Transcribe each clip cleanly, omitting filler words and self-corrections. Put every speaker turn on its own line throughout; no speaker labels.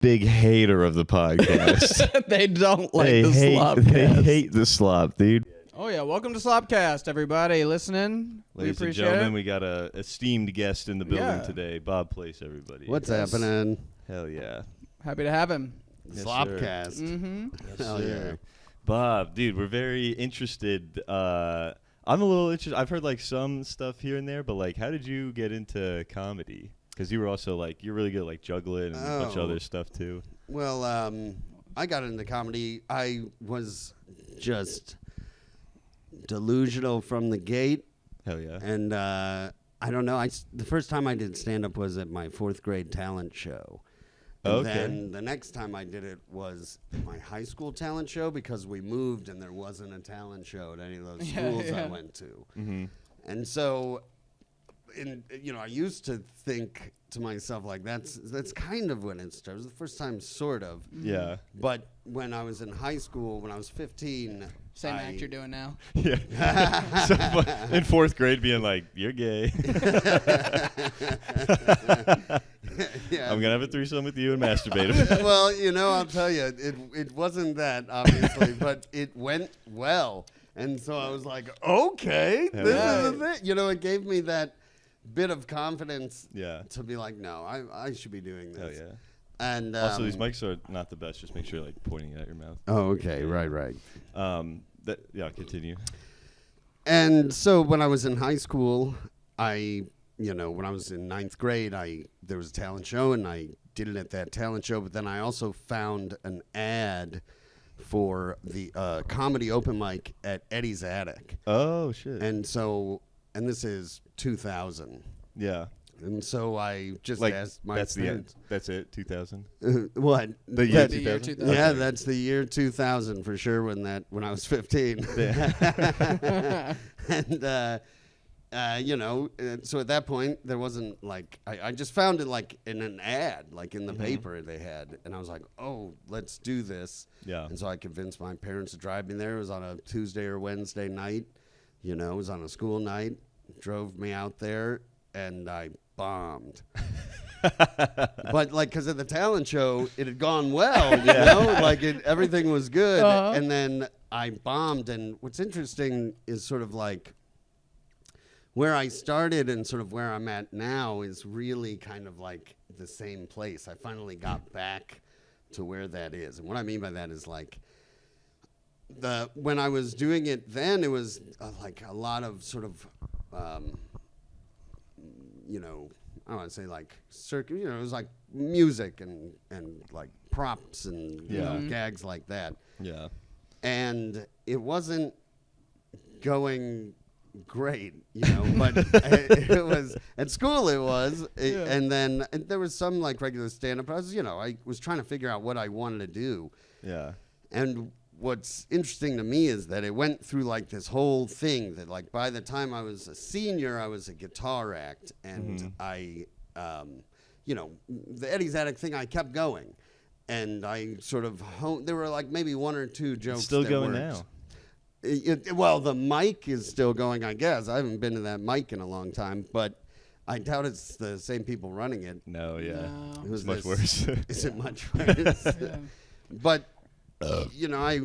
big hater of the podcast.
They don't like
They
the Slopcast.
hate the slop, dude.
Oh, yeah. Welcome to Slopcast, everybody listening.
Ladies
we
and
appreciate
gentlemen,
it.
we got a esteemed guest in the building
Yeah.
today. Bob Place, everybody.
What's happening?
Hell yeah.
Happy to have him.
Yes,
Slopcast.
Mm-hmm.
Yes,
Hell
sir. Bob, dude, we're very interested. I'm a little interested. I've heard like some stuff here and there, but like, how did you get into comedy? Because you were also like, you're really good at like juggling and a bunch of other stuff too.
Well, I got into comedy. I was just delusional from the gate.
Hell yeah.
And I don't know. The first time I did stand-up was at my 4th grade talent show. And
Okay.
then the next time I did it was my high school talent show because we moved and there wasn't a talent show at any of those schools I went to.
Mm-hmm.
And so, I used to think to myself, like, that's kind of when it started. It was the first time, sort of.
Yeah.
But when I was in high school, when I was 15...
Same act you're doing now.
Yeah. So, in 4th grade being like, you're gay.
Yeah.
I'm going to have a threesome with you and masturbate him.
Well, I'll tell you, it wasn't that, obviously, but it went well. And so I was like, okay,
Hell
this
yeah.
is the thing. It gave me that bit of confidence
Yeah.
to be like, no, I should be doing this.
Hell yeah.
And
Also, these mics are not the best. Just make sure you're like pointing it at your mouth.
Oh, okay, right.
Continue.
And so when I was in high school, when I was in 9th grade, there was a talent show, and I did it at that talent show. But then I also found an ad for the comedy open mic at Eddie's Attic.
Oh shit.
And this is 2000.
Yeah.
And so I just
Like
asked my
that's
friends.
That's it. 2000.
What?
The year
The
2000.
year 2000.
Yeah,
Okay.
that's the year 2000 for sure. When I was 15. And so at that point there wasn't like I just found it like in an ad, like in the paper they had, and I was like, oh, let's do this.
Yeah.
And so I convinced my parents to drive me there. It was on a Tuesday or Wednesday night. It was on a school night. Drove me out there, and I bombed. But because at the talent show it had gone well, everything was good.
Uh-huh.
And then I bombed. And what's interesting is sort of like where I started and sort of where I'm at now is really kind of like the same place. I finally got back to where that is. And what I mean by that is like when I was doing it then, it was like a lot of sort of I don't want to say like circuit, it was like music and like props and gags like that.
Yeah.
And it wasn't going great, but it was at school. It was, and then there was some like regular stand-up. I was trying to figure out what I wanted to do.
Yeah.
And what's interesting to me is that it went through like this whole thing that like by the time I was a senior, I was a guitar act, and I, the Eddie's Attic thing, I kept going, and I sort of there were like maybe one or two jokes.
It's still
that
going
worked.
now.
Well, the mic is still going, I guess. I haven't been to that mic in a long time, but I doubt it's the same people running it.
No, yeah.
No.
It was
It's much
this-
worse.
Is it much worse?
Yeah.
But, I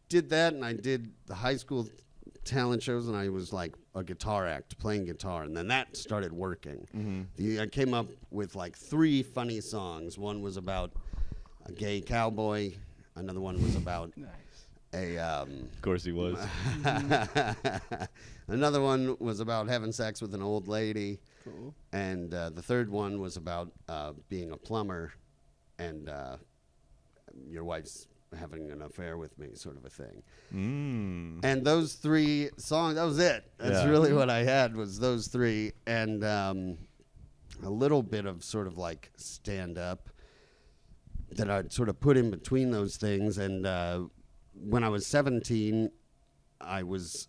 did that, and I did the high school talent shows, and I was like a guitar act, playing guitar, and then that started working. I came up with like 3 funny songs. One was about a gay cowboy. Another one was about
Of course he was.
another one was about having sex with an old lady.
Cool.
And the third one was about being a plumber and your wife's having an affair with me, sort of a thing. And those 3 songs, that was it. That's really what I had, was those 3. And a little bit of sort of like stand-up that I'd sort of put in between those things. And when I was 17, there was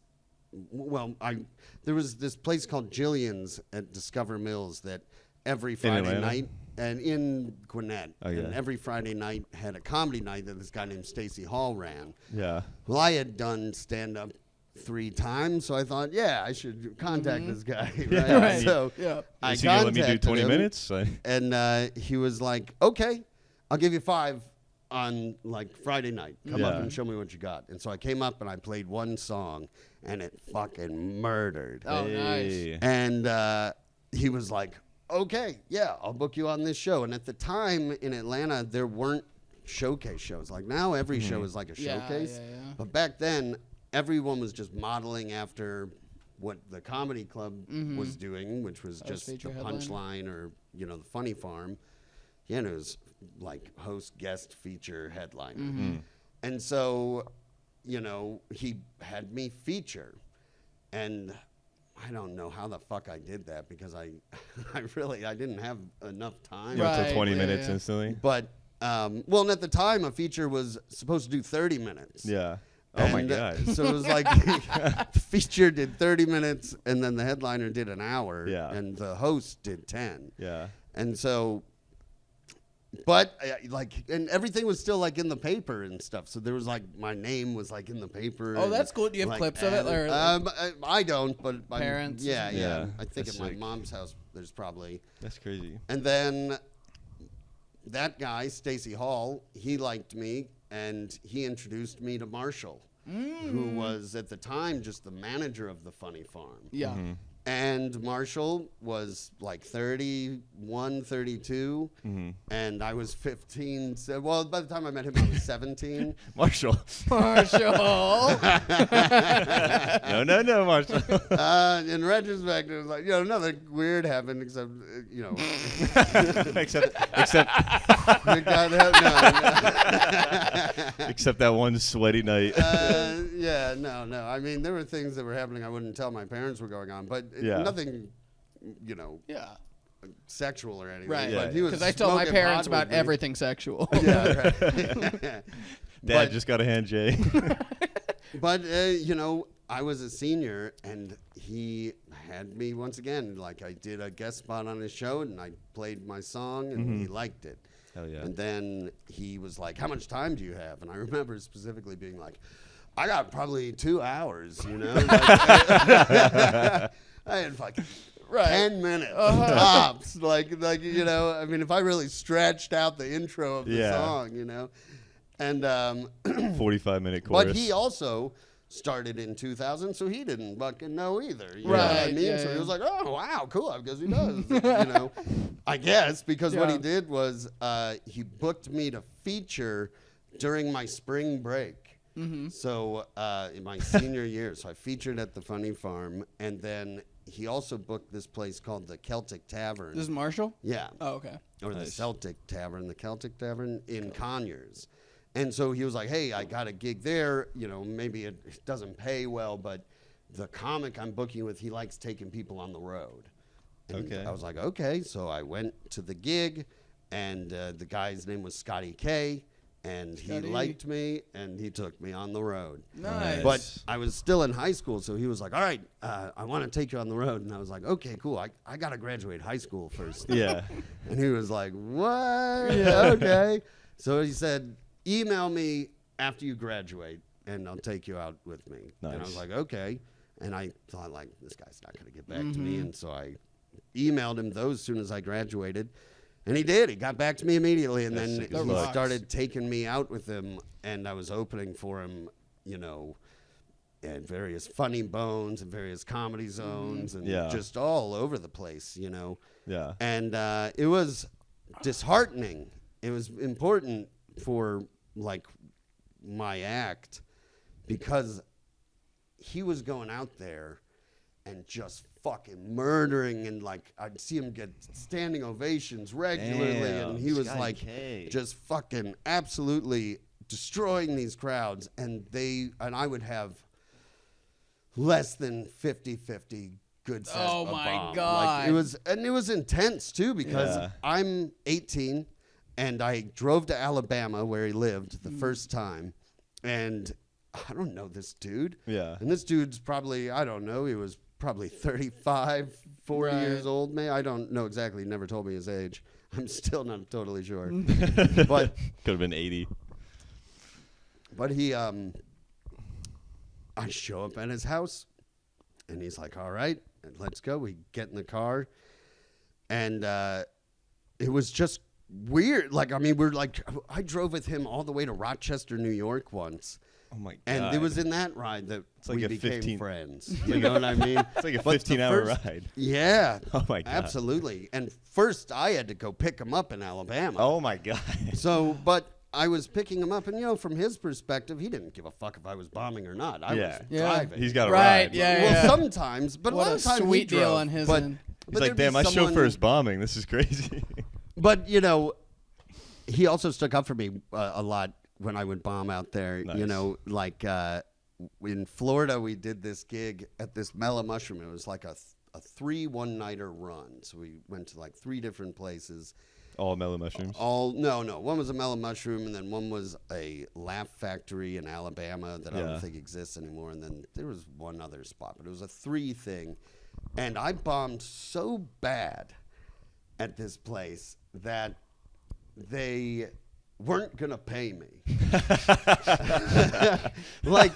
this place called Jillian's at Discover Mills that every Friday night, and in Gwinnett, and every Friday night had a comedy night that this guy named Stacey Hall ran.
Yeah.
Well, I had done stand-up 3 times, so I thought, I should contact this guy. Right?
Right.
So
Yeah.
I
Is he gonna let me do
contacted
20
him,
minutes?
and he was like, okay. I'll give you 5 on like Friday night. Come up and show me what you got. And so I came up and I played one song, and it fucking murdered.
Oh, nice.
And he was like, okay, yeah, I'll book you on this show. And at the time in Atlanta, there weren't showcase shows. Like now every show is like a showcase.
Yeah.
But back then, everyone was just modeling after what the comedy club was doing, which was just the punchline or, you know, the funny farm. Yeah, and it was like host, guest, feature, headline. And so, you know, he had me feature. And I don't know how the fuck I did that because I didn't have enough time.
You went to 20 minutes instantly?
But, well, and at the time, a feature was supposed to do 30 minutes.
Yeah. Oh, my God.
So it was like the feature did 30 minutes, and then the headliner did an hour, and the host did 10.
Yeah.
And so, but like, and everything was still like in the paper and stuff. So there was like, my name was like in the paper.
Oh, that's cool. Do you have clips of it? Or
I don't, but
parents?
Yeah. I think
That's
at my
sick.
mom's house, there's probably.
That's crazy.
And then that guy, Stacey Hall, he liked me, and he introduced me to Marshall, who was at the time just the manager of the Funny Farm.
Yeah.
And Marshall was like 31, 32, and I was 15. So, well, by the time I met him, I was 17.
Marshall.
Marshall.
No, Marshall.
In retrospect, it was like, you know, nothing weird happened except, you know.
except except that one sweaty night.
Yeah, no. I mean, there were things that were happening I wouldn't tell my parents were going on, but nothing, you know, sexual or anything.
Right.
But he was
because I tell my
smoking
parents
pot with
about
me.
everything sexual.
Yeah, right.
Dad just got a hand, Jay.
But, you know, I was a senior, and he had me once again. Like, I did a guest spot on his show, and I played my song, and he liked it.
Hell yeah.
And then he was like, how much time do you have? And I remember specifically being like, I got probably 2 hours, you know? Like, I had fucking 10 minutes tops. Like, you know, I mean, if I really stretched out the intro of the song, you know? And
45-minute chorus.
but he also started in 2000, so he didn't fucking know either. You know
Right,
what I mean? So he was like, oh, wow, cool, because he does. You know, I guess, because what he did was he booked me to feature during my spring break. So in my senior year, so I featured at the Funny Farm, and then he also booked this place called the Celtic Tavern.
This is Marshall?
Yeah.
Oh, okay.
Or the Celtic Tavern, the Celtic Tavern in Conyers. And so he was like, hey, I got a gig there. You know, maybe it doesn't pay well, but the comic I'm booking with, he likes taking people on the road. And I was like, okay. So I went to the gig, and the guy's name was Scotty K, and he liked me, and he took me on the road.
Nice.
But I was still in high school, so he was like, all right, I want to take you on the road. And I was like, okay, cool. I got to graduate high school first.
Yeah.
And he was like, what? Yeah. Okay. So he said, email me after you graduate, and I'll take you out with me.
Nice.
And I was like, okay. And I thought, like, this guy's not going to get back to me. And so I emailed him those as soon as I graduated. And he did. He got back to me immediately. And then he started taking me out with him. And I was opening for him, you know, at various Funny Bones and various Comedy Zones and just all over the place, you know.
Yeah.
And it was disheartening. It was important for, like, my act because he was going out there and just fucking murdering, and like I'd see him get standing ovations regularly.
Damn,
and he was
Scotty
like
K.
just fucking absolutely destroying these crowds, and I would have less than 50-50 good sets
Oh
of
my
bomb.
God.
Like, it was intense too, because I'm 18 and I drove to Alabama where he lived the first time, and I don't know this dude.
Yeah.
And this dude's probably, I don't know, he was probably 35, 40 years old, maybe. I don't know exactly. He never told me his age. I'm still not totally sure. But
could have been 80.
But he, I show up at his house, and he's like, all right, let's go. We get in the car, and it was just weird. Like, I mean, I drove with him all the way to Rochester, New York once.
Oh my god!
And it was in that ride that we became friends. You know what I mean?
It's like a 15-hour ride.
Yeah.
Oh my god!
Absolutely. And first, I had to go pick him up in Alabama.
Oh my god!
So, but I was picking him up, and from his perspective, he didn't give a fuck if I was bombing or not. I was driving.
He's got a
right.
ride.
Yeah.
Well, sometimes, but
what
a lot of times
sweet
he drove.
deal on his end.
He's like, damn, my chauffeur is bombing. This is crazy.
But he also stuck up for me a lot when I would bomb out there.
Nice.
Like in Florida, we did this gig at this Mellow Mushroom. It was like a 3 one-nighter run. So we went to like 3 different places.
All Mellow Mushrooms?
No. One was a Mellow Mushroom, and then one was a Laugh Factory in Alabama that I don't think exists anymore. And then there was one other spot, but it was a 3 thing. And I bombed so bad at this place that they weren't gonna pay me. Like,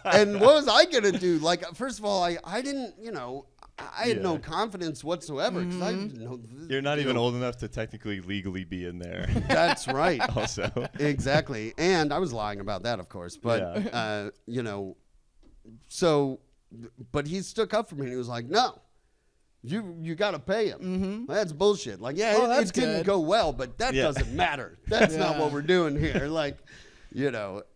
and what was I gonna do? Like, first of all, I didn't, I had no confidence whatsoever because I didn't know.
You're not even old enough to technically legally be in there.
That's right.
Also,
exactly, and I was lying about that, of course. But so, but he stuck up for me, and he was like, "No, you got to pay him."
Mm-hmm.
That's bullshit. Like, it didn't go well, but that doesn't matter. That's not what we're doing here. Like,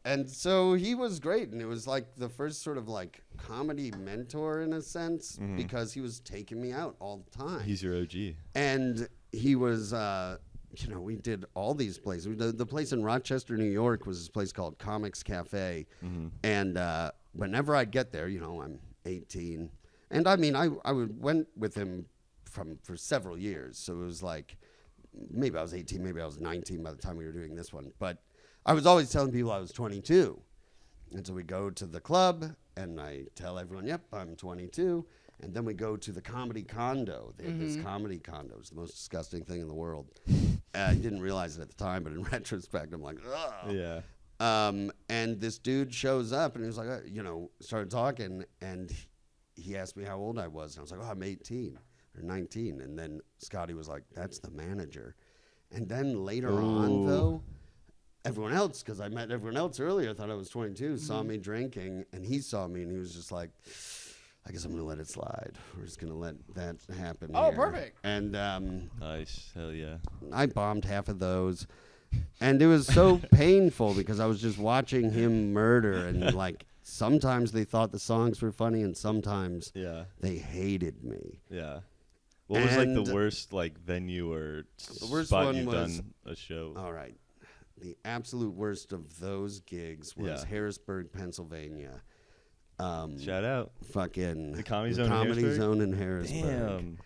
and so he was great, and it was like the first sort of like comedy mentor in a sense because he was taking me out all the time.
he's your OG.
And he was, we did all these places. The place in Rochester, New York was this place called Comics Cafe. And whenever I'd get there, I'm 18. And I mean, I went with him for several years. So it was like, maybe I was 18, maybe I was 19 by the time we were doing this one. But I was always telling people I was 22. And so we go to the club, and I tell everyone, yep, I'm 22. And then we go to the comedy condo. They have this comedy condo. It's the most disgusting thing in the world. I didn't realize it at the time, but in retrospect, I'm like, ugh.
Yeah.
And this dude shows up, and he was like, started talking, and he asked me how old I was. And I was like, I'm 18 or 19. And then Scotty was like, that's the manager. And then later on, though, everyone else, because I met everyone else earlier, thought I was 22, saw me drinking, and he saw me, and he was just like, I guess I'm going to let it slide. We're just going to let that happen here.
Perfect.
And
Nice. Hell yeah.
I bombed half of those. And it was so painful because I was just watching him murder, and like sometimes they thought the songs were funny, and sometimes they hated me.
Yeah. What was like the worst venue or spot you've done a show?
All right. The absolute worst of those gigs was Harrisburg, Pennsylvania.
Shout out.
Fucking
the Comedy
Zone in Harrisburg.
Damn.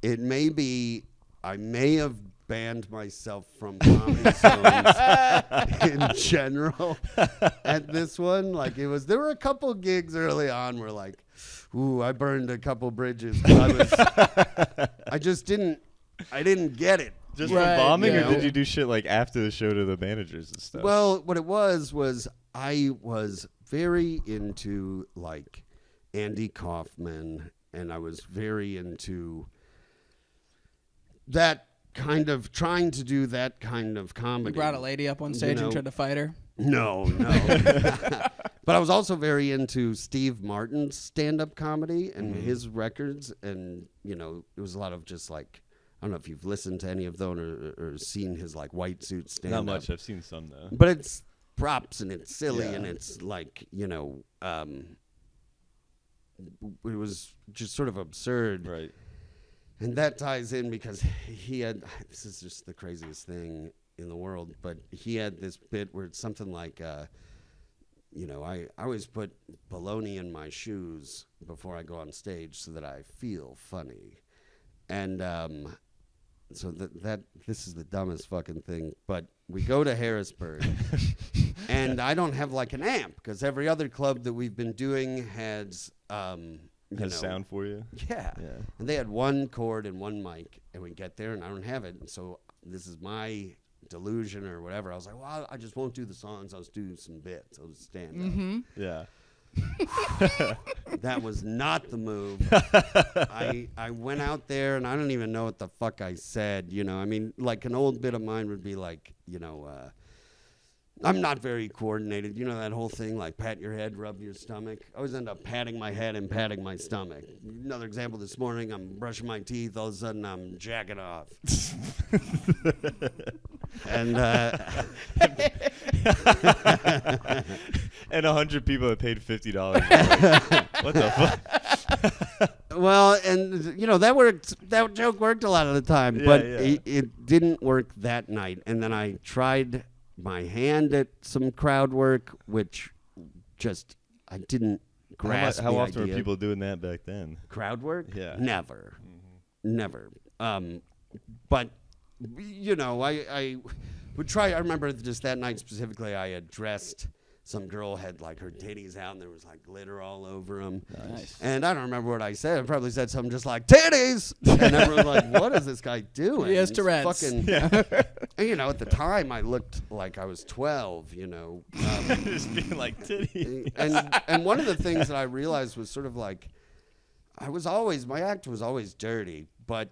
It may be, I may have banned myself from Comedy Zones in general at this one. Like there were a couple gigs early on where like, ooh, I burned a couple bridges. I didn't get it.
Just from bombing, or did you do shit like after the show to the managers and stuff?
Well, what it was I was very into like Andy Kaufman, and I was very into that kind of trying to do that kind of comedy.
You brought a lady up on stage and tried to fight her?
No. But I was also very into Steve Martin's stand-up comedy and his records, and it was a lot of just like, I don't know if you've listened to any of those or seen his like white suit stand-up.
Not much. I've seen some though.
But it's props and it's silly and it's like, it was just sort of absurd.
Right.
And that ties in because this is just the craziest thing in the world, but he had this bit where it's something like, I always put bologna in my shoes before I go on stage so that I feel funny. And so this is the dumbest fucking thing, but we go to Harrisburg, and I don't have like an amp because every other club that we've been doing has
sound for you.
Yeah. And they had one cord and one mic, and we get there, and I don't have it, and so this is my delusion or whatever. I was like, well, I just won't do the songs. I'll just do some bits. I'll just stand up.
Yeah.
That was not the move. I went out there, and I don't even know what the fuck I said. You know, I mean, like an old bit of mine would be like, you know, I'm not very coordinated. You know that whole thing, like pat your head, rub your stomach? I always end up patting my head and patting my stomach. Another example this morning, I'm brushing my teeth. All of a sudden, I'm jacking off. And
and 100 people that paid $50. Like, what the fuck?
well, and you know that worked. That joke worked a lot of the time,
Yeah,
but
yeah.
it didn't work that night. And then I tried my hand at some crowd work, which just I didn't grasp.
How
the
often
idea.
were people doing that back then?
Crowd work?
Yeah.
Never. Never. But, you know, I would try. I remember just that night specifically, I had dressed. Some girl had like her titties out and there was like glitter all over them.
Nice.
And I don't remember what I said. I probably said something just like, titties! And everyone was like, what is this guy doing?
He has
He's
Tourette's.
Fucking, and, you know, at the time, I looked like I was 12, you know.
Just being like titty.
And one of the things that I realized was sort of like, my act was always dirty, but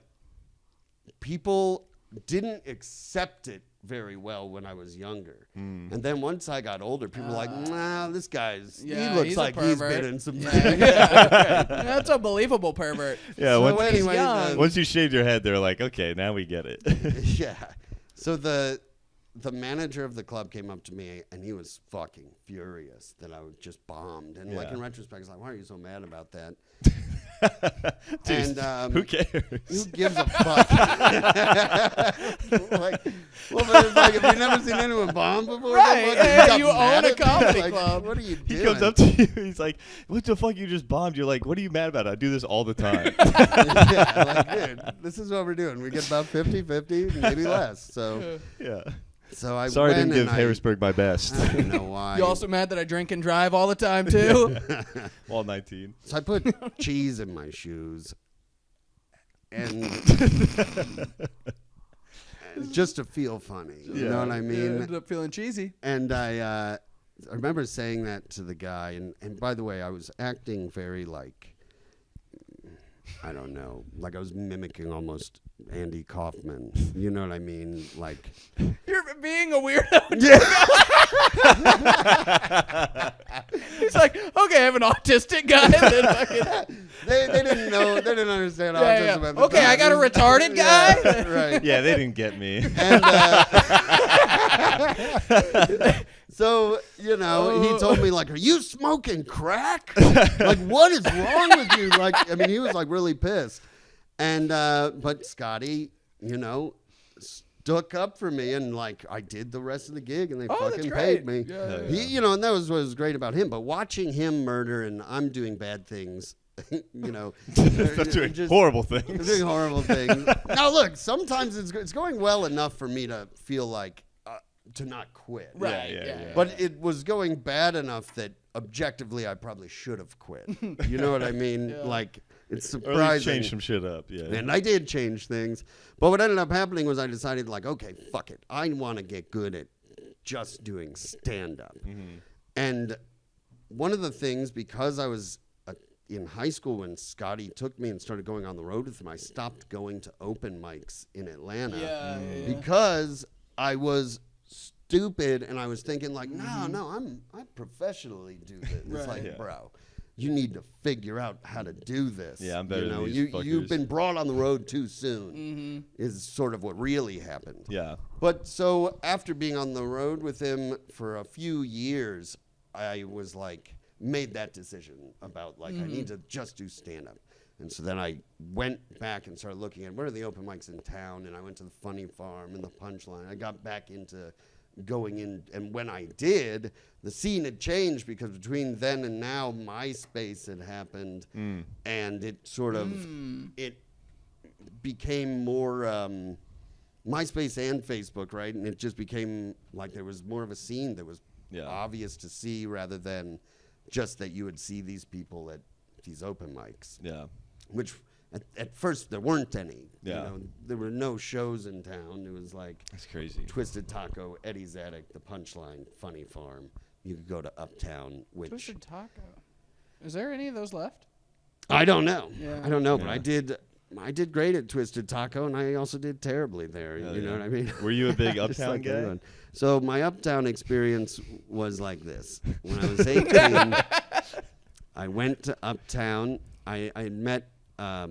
people didn't accept it very well when I was younger. And then once I got older, people were like, nah, this guy's, he looks
he's a
like he's
pervert.
been in some
Yeah, yeah. That's a believable pervert.
Yeah,
So
once,
anyway,
young.
once you shaved your head, they're like, okay, now we get it.
yeah. So the manager of the club came up to me and he was fucking furious that I was just bombed. And like
Yeah.
in retrospect, he's like, why are you so mad about that?
Dude,
And
who cares?
who gives a fuck? Like, well, but it's like, have you never seen anyone bomb before?
Right,
What,
yeah,
got
you
mad
own a
at me?
comedy
Like,
club.
What are you doing?
He comes up to you. He's like, what the fuck? You just bombed. You're like, what are you mad about? I do this all the time.
Yeah, like, dude, this is what we're doing. We get about 50-50, maybe less. So
Yeah.
I
Sorry I
went
didn't give
and
Harrisburg my best.
I don't know why.
You also mad that I drink and drive all the time too?
All 19.
So I put cheese in my shoes, and just to feel funny. You know what I mean?
Ended up feeling cheesy.
And I remember saying that to the guy, and by the way, I was acting very like, I don't know, like I was mimicking almost Andy Kaufman. You know what I mean? Like,
You're being a weirdo.
yeah.
He's like, okay, I have an autistic guy. And then fucking,
They didn't know, they didn't understand
Yeah,
autism
yeah.
at the
Okay,
time.
I got a retarded guy?
Yeah, right.
Yeah, they didn't get me.
And so, you know, he told me, like, are you smoking crack? Like, what is wrong with you? Like, I mean, he was, like, really pissed. And, but Scotty, you know, stuck up for me, and, like, I did the rest of the gig, and they
that's
fucking
great.
paid me.
Yeah,
He, you know, and that was what was great about him. But watching him murder and I'm doing bad things, you know.
They're doing
just-
horrible
They're
things.
doing horrible things. Now, look, sometimes it's going well enough for me to feel like to not quit.
right.
yeah.
But it was going bad enough that objectively I probably should have quit. You know what I mean?
Yeah.
Like, it's
Or at least
surprising.
change some shit up. Yeah.
And I did change things. But what ended up happening was I decided, like, okay, fuck it. I want to get good at just doing stand-up. And one of the things, because I was in high school when Scotty took me and started going on the road with him, I stopped going to open mics in Atlanta
Yeah.
because I was stupid and I was thinking like, no, I professionally do this. It's
Right.
like,
Yeah.
bro, you need to figure out how to do this.
Yeah, I'm better
you
than
know,
these
you've
fuckers.
been brought on the road too soon. Is sort of what really happened.
Yeah.
But so after being on the road with him for a few years, I was like, made that decision about like, I need to just do stand up. And so then I went back and started looking at where are the open mics in town. And I went to the Funny Farm and the Punchline. I got back into going in. And when I did, the scene had changed because between then and now, MySpace had happened. And it sort of, it became more MySpace and Facebook, right? And it just became like there was more of a scene that was obvious to see rather than just that you would see these people at these open mics.
Yeah.
Which at first there weren't any.
Yeah.
You know, there were no shows in town. It was like
That's crazy.
Twisted Taco, Eddie's Attic, The Punchline, Funny Farm. You could go to Uptown, which
Twisted Taco. Is there any of those left?
I don't know.
Yeah.
I don't know, but
Yeah.
I did great at Twisted Taco, and I also did terribly there.
Hell
you know
yeah.
what I mean?
Were you a big
Just
Uptown
like
guy?
everyone. So my Uptown experience was like this. When I was 18, I went to Uptown. I had met a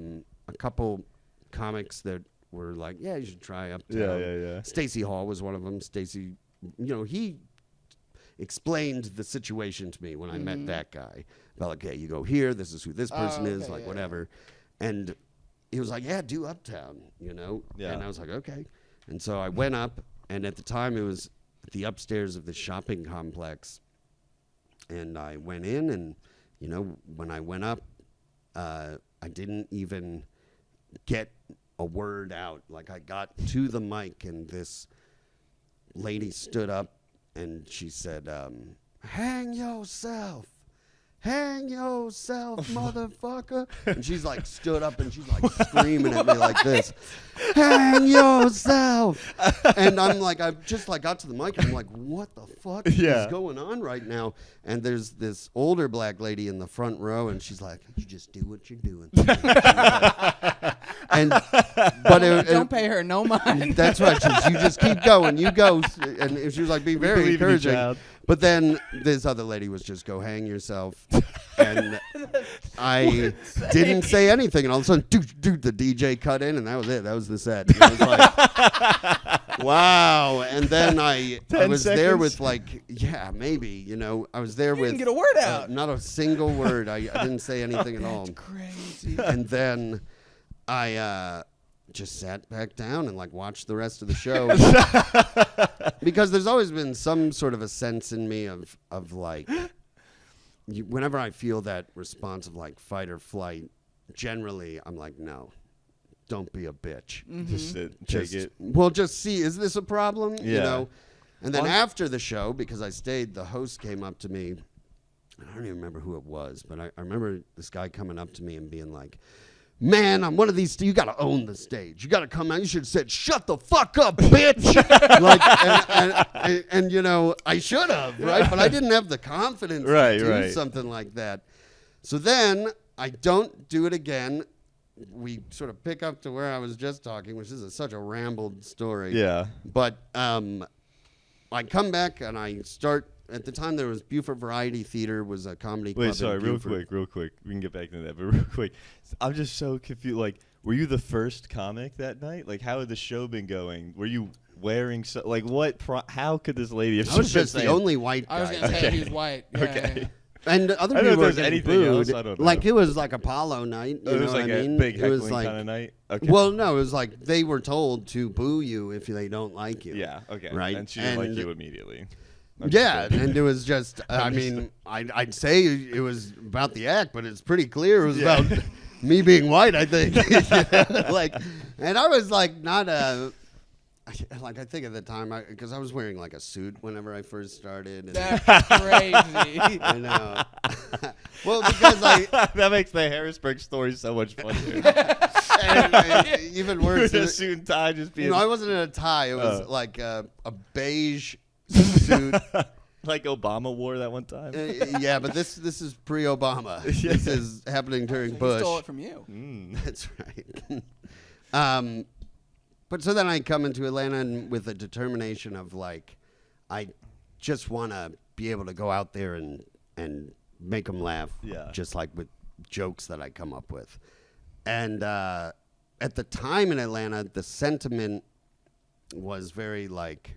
couple comics that were like, yeah, you should try Uptown.
Yeah.
Stacey Hall was one of them. Stacey, he explained the situation to me when I met that guy. About like, yeah, you go here, this is who this person is, like whatever. And he was like, yeah, do Uptown,
Yeah.
And I was like, okay. And so I went up, and at the time it was the upstairs of the shopping complex. And I went in, and, when I went up, I didn't even get a word out. Like, I got to the mic, and this lady stood up, and she said, hang yourself. Hang yourself, motherfucker. And she's like stood up and she's like screaming at me like this. Hang yourself. And I'm like, I just like got to the mic and I'm like, what the fuck is going on right now? And there's this older black lady in the front row and she's like, you just do what you're doing.
Don't pay her no mind.
That's right. You just keep going. You go. And she was like being very encouraging. But then this other lady was just go hang yourself. And I didn't say anything. And all of a sudden, dude, the DJ cut in and that was it. That was the set. And I was like, wow. And then I was there with like, yeah, maybe, I was there with.
Didn't get a word out.
Not a single word. I didn't say anything at all.
That's crazy.
And then I just sat back down and like watched the rest of the show. Because there's always been some sort of a sense in me of like, whenever I feel that response of like fight or flight, generally I'm like, no, don't be a bitch.
Just sit, take it.
Well, just see, is this a problem?
Yeah.
And then after the show, because I stayed, the host came up to me. I don't even remember who it was, but I remember this guy coming up to me and being like, man, I'm one of these. You got to own the stage. You got to come out. You should have said, "Shut the fuck up, bitch." and I should have, right? But I didn't have the confidence to do something like that. So then I don't do it again. We sort of pick up to where I was just talking, which is such a rambled story.
Yeah.
But I come back and I start. At the time, there was Buford Variety Theater was a comedy club.
Wait, sorry, real quick. We can get back to that, but real quick. I'm just so confused. Like, were you the first comic that night? Like, how had the show been going? Were you wearing how could this lady have
I was just the only white guy.
I was going to say he was white. Yeah,
okay.
yeah.
And other
I don't know
people
if
were
there's
getting
anything
booed.
else. I don't know.
Like, it was like Apollo night.
It was like a big heckling kind of night? Okay.
Well, no, it was like they were told to boo you if they don't like you.
Yeah, okay.
Right?
And she didn't like you immediately.
Yeah, and it was just, I'd say it was about the act, but it's pretty clear it was about me being white, I think. And I was like, not I think at the time, because I was wearing like a suit whenever I first started. And
That's crazy.
I know. Well, because
that makes the Harrisburg story so much funnier.
Even worse.
A suit and tie just being.
No, I wasn't in a tie. It was like a beige suit.
Like Obama wore that one time.
Yeah, but this is pre-Obama. This is happening during Bush.
He stole it from you.
That's right. But so then I come into Atlanta and with a determination of like, I just want to be able to go out there and make them laugh.
Yeah.
Just like with jokes that I come up with. And at the time in Atlanta, the sentiment was very like,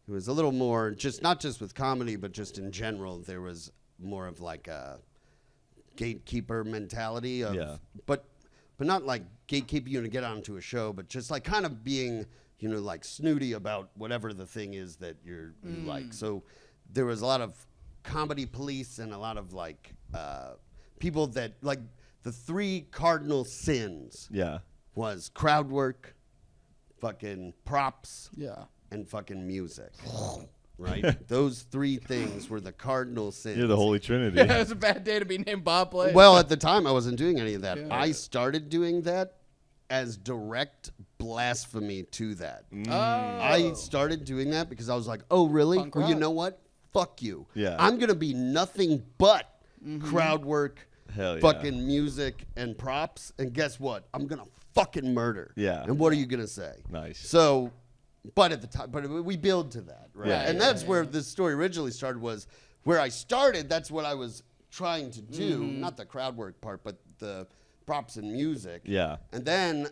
it was a little more just not just with comedy, but just in general, there was more of like a gatekeeper mentality of, but not like gatekeep you to get onto a show, but just like kind of being, like snooty about whatever the thing is that you like. So there was a lot of comedy police and a lot of like people that like the three cardinal sins.
Yeah.
Was crowd work, fucking props, and fucking music. Right? Those three things were the cardinal sins.
You're the Holy Trinity.
Yeah, it was a bad day to be named Bob Blake.
Well, at the time, I wasn't doing any of that.
Yeah.
I started doing that as direct blasphemy to that. I started doing that because I was like, oh, really?
Punk
Well, you
rock.
know what? Fuck you.
Yeah.
I'm going to be nothing but crowd work,
Hell yeah.
fucking music and props. And guess what? I'm gonna fucking murder.
Yeah.
And what are you gonna say?
Nice.
So, but at the time, but we build to that, right?
Yeah,
and
yeah,
that's where this story originally started. Was where I started. That's what I was trying to do. Not the crowd work part, but the props and music.
Yeah.
And then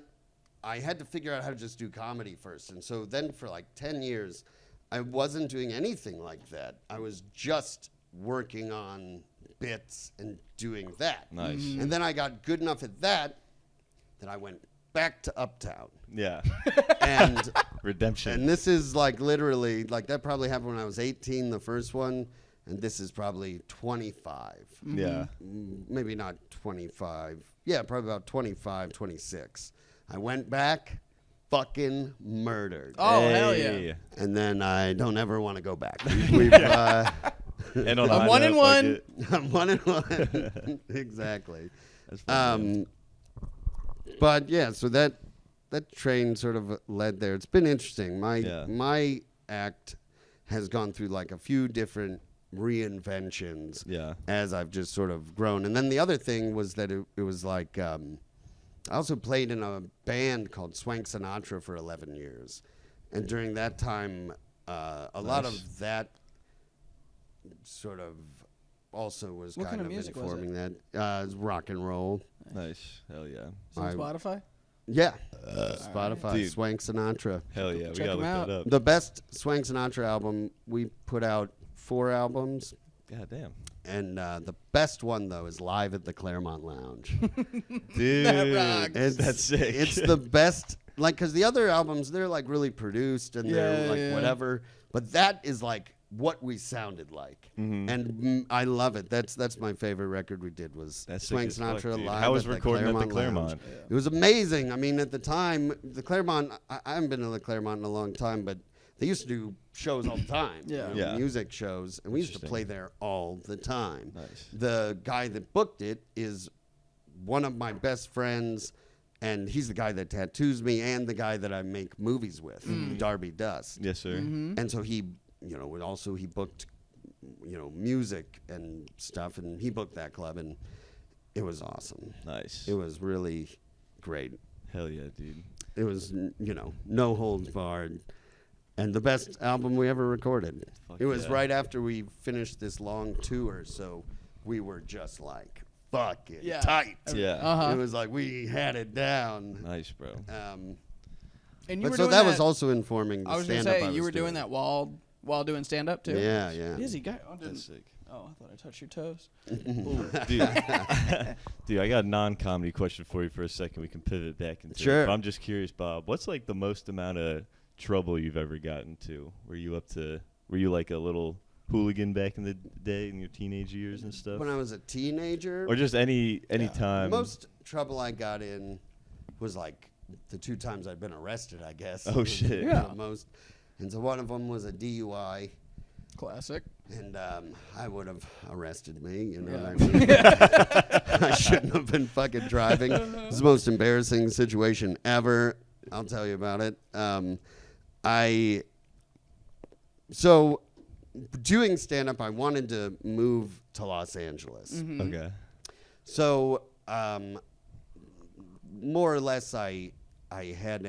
I had to figure out how to just do comedy first. And so then for like 10 years, I wasn't doing anything like that. I was just working on bits and doing that.
Nice.
And then I got good enough at that I went back to Uptown.
Yeah.
And
Redemption.
and this is like literally, like that probably happened when I was 18, the first one. And this is probably 25.
Yeah.
Maybe not 25. Yeah, probably about 25, 26. I went back, fucking murdered.
Oh, hell yeah.
And then I don't ever want to go back. We've,
And on
I'm
high
1 and
note,
1.
I'm 1 and 1. Exactly.
That's fun, man.
But yeah, so that train sort of led there. It's been interesting. My act has gone through like a few different reinventions as I've just sort of grown. And then the other thing was that it was like I also played in a band called Swank Sinatra for 11 years. And during that time, a lot of that sort of also was
What
kind
kind of
of
music was
informing that. It was rock and roll.
Nice. Hell yeah.
Is it on Spotify?
Yeah. Spotify,
Dude.
Swank Sinatra.
Hell yeah. We
Check
gotta
'em
look
out.
that up.
The best Swank Sinatra album, we put out 4 albums.
God damn.
And the best one, though, is Live at the Claremont Lounge.
Dude.
That rocks.
That's sick.
It's the best, like, because the other albums, they're, like, really produced and they're, like, whatever. But that is, like, what we sounded like. And I love it. That's my favorite record we did was Swank Sinatra Live
How was
at the
recording at the
Lounge.
Claremont?
It was amazing. I mean, at the time, the Claremont, I haven't been to the Claremont in a long time, but they used to do shows all the time.
Yeah.
Music shows. And we used to
Interesting.
play there all the time.
Nice.
The guy that booked it is one of my best friends, and he's the guy that tattoos me and the guy that I make movies with, Darby Dust.
Yes, sir.
And so he, and also he booked, music and stuff, and he booked that club, and it was awesome.
Nice.
It was really great.
Hell yeah, dude.
It was, no holds barred, and the best album we ever recorded.
Fuck
It was
yeah.
right after we finished this long tour, so we were just like fucking tight.
Yeah.
It was like we had it down.
Nice, bro.
And you
But
were
so
doing
that was also informing the
I was going
stand-up
to say, you were doing
doing
that while doing stand-up, too?
Yeah, yeah.
Busy guy. Oh,
That's sick.
I thought I touched your toes.
Dude. Dude, I got a non-comedy question for you for a second. We can pivot back into
Sure.
it. But I'm just curious, Bob. What's like the most amount of trouble you've ever gotten to? Were you like a little hooligan back in the day in your teenage years and stuff?
When I was a teenager,
Or just any
the
time?
most trouble I got in was like the 2 times I'd been arrested, I guess.
Oh, shit.
Yeah.
The most. And so one of them was a DUI.
Classic.
And I would have arrested me, you know
Yeah.
what I mean? I shouldn't have been fucking driving. It's the most embarrassing situation ever. I'll tell you about it. So doing stand-up, I wanted to move to Los Angeles.
Okay.
So more or less, I had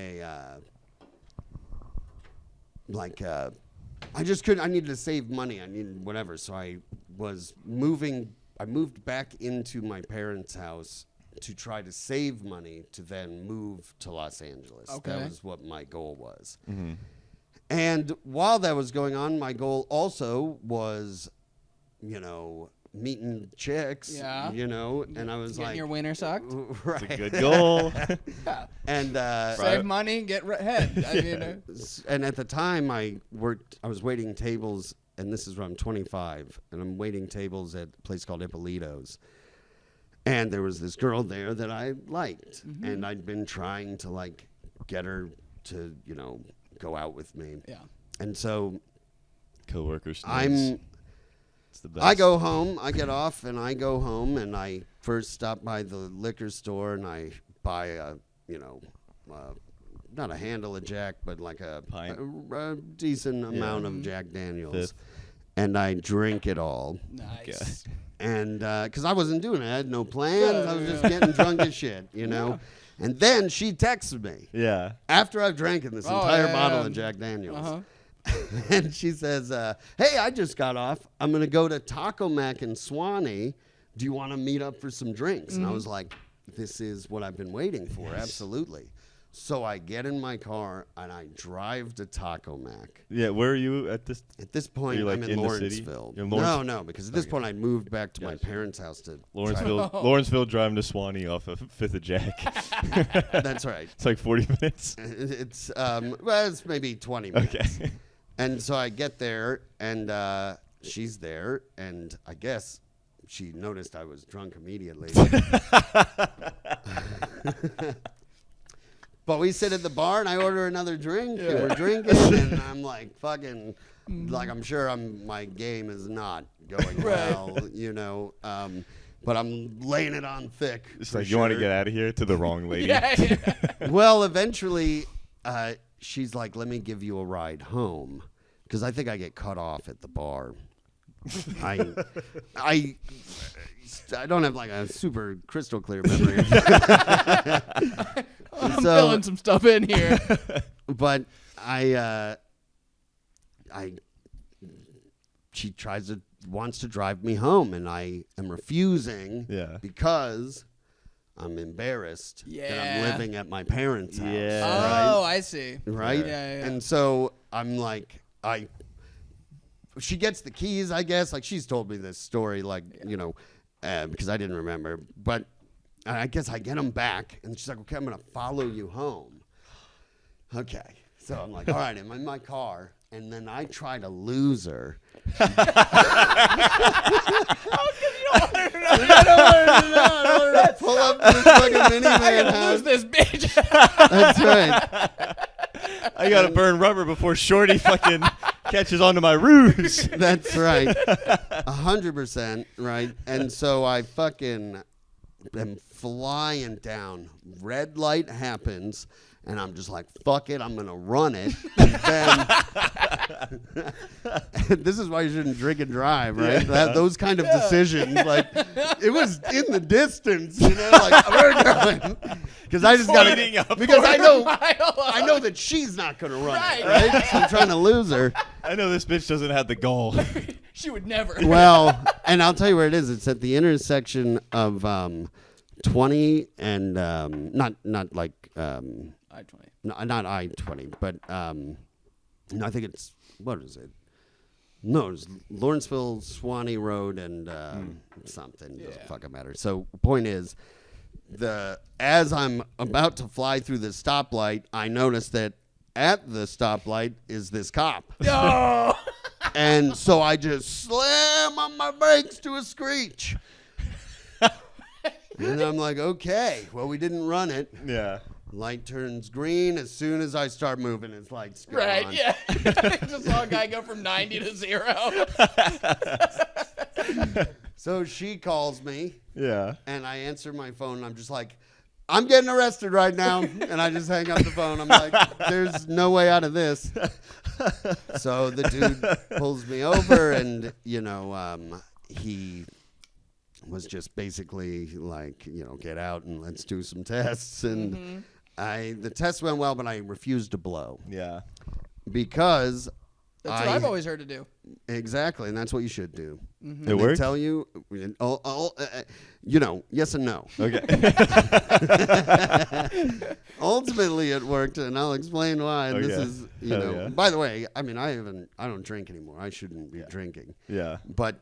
I just couldn't. I needed to save money. I needed whatever. So I was moving. I moved back into my parents' house to try to save money to then move to Los Angeles.
Okay.
That was what my goal was. And while that was going on, my goal also was, meeting chicks.
Yeah.
And I was
Getting
like,
your wiener sucked.
right.
It's a good goal.
And
Save money, get ahead. I mean,
and at the time I was waiting tables, and this is when I'm 25, and I'm waiting tables at a place called Ippolito's. And there was this girl there that I liked, and I'd been trying to like get her to, go out with me.
yeah.
And so
Coworkers. It's the best.
I go home, I get off, and I go home, and I first stop by the liquor store, and I buy not a handle of Jack, but like a decent amount of Jack Daniels.
Fifth.
And I drink it all.
Nice.
And because I wasn't doing it. I had no plans. I was just getting drunk as shit, you know. And then she texted me.
Yeah.
After I've drank this entire bottle of Jack Daniels. And she says, hey, I just got off. I'm going to go to Taco Mac in Swanee. Do you want to meet up for some drinks? And I was like, this is what I've been waiting for. Absolutely. So I get in my car and I drive to Taco Mac.
Yeah, where are you at this?
At this point, I'm in Lawrenceville. No, because at this point I moved back to my parents' house to
Lawrenceville driving to Swanee off of 5th of Jack.
That's right.
It's like 40 minutes.
It's it's maybe 20 minutes. Okay. And so I get there and she's there, and I guess she noticed I was drunk immediately. But we sit at the bar and I order another drink and we're drinking and I'm like fucking like I'm sure my game is not going well, you know. But I'm laying it on thick.
It's like you want to get out of here to the wrong lady.
Well, eventually she's like, let me give you a ride home because I think I get cut off at the bar. I don't have like a super crystal clear memory.
I'm filling some stuff in here.
But she wants to drive me home, and I am refusing because I'm embarrassed that I'm living at my parents' house.
Yeah. Oh, I see.
Right?
Yeah.
And so I'm like, she gets the keys, I guess. Like, she's told me this story, like, you know, because I didn't remember. But I guess I get them back, and she's like, okay, I'm going to follow you home. Okay. So I'm like, all right, I'm in my car, and then I try to lose her. How come you don't want her to know? I don't want her to pull up to this fucking minivan.
I gotta lose this bitch.
That's right.
I gotta burn rubber before Shorty fucking catches onto my ruse.
That's right. 100% right. And so I fucking am flying down. Red light happens, and I'm just like, fuck it, I'm gonna run it. And then this is why you shouldn't drink and drive, right? Those kind of decisions, like it was in the distance, you know, like we're going. Because I just gotta, because I know that she's not gonna run it, right? So I'm trying to lose her.
I know this bitch doesn't have the goal.
She would never.
Well, and I'll tell you where it is. It's at the intersection of 20 and not like
I-20.
No, not I-20, but no, I think it's, what is it? No, it's Lawrenceville, Swanee Road, and something. Doesn't fucking matter. So point is, as I'm about to fly through the stoplight, I notice that at the stoplight is this cop.
No!
And so I just slam on my brakes to a screech. And I'm like, okay, well, we didn't run it.
Yeah.
Light turns green. As soon as I start moving, its lights go
Right,
on.
yeah. Just saw a guy go from 90 to 0.
So she calls me.
Yeah.
And I answer my phone, and I'm just like, I'm getting arrested right now. And I just hang up the phone. I'm like, there's no way out of this. So the dude pulls me over, and, you know, he was just basically like, you know, get out and let's do some tests. And the test went well, but I refused to blow.
Yeah.
Because
that's what I've always heard to do.
Exactly, and that's what you should do.
It worked?
They tell you, you know, yes and no.
Okay.
Ultimately, it worked, and I'll explain why. And this
Okay.
is, you
Hell
know,
yeah.
by the way, I mean, I don't drink anymore. I shouldn't be drinking.
Yeah.
But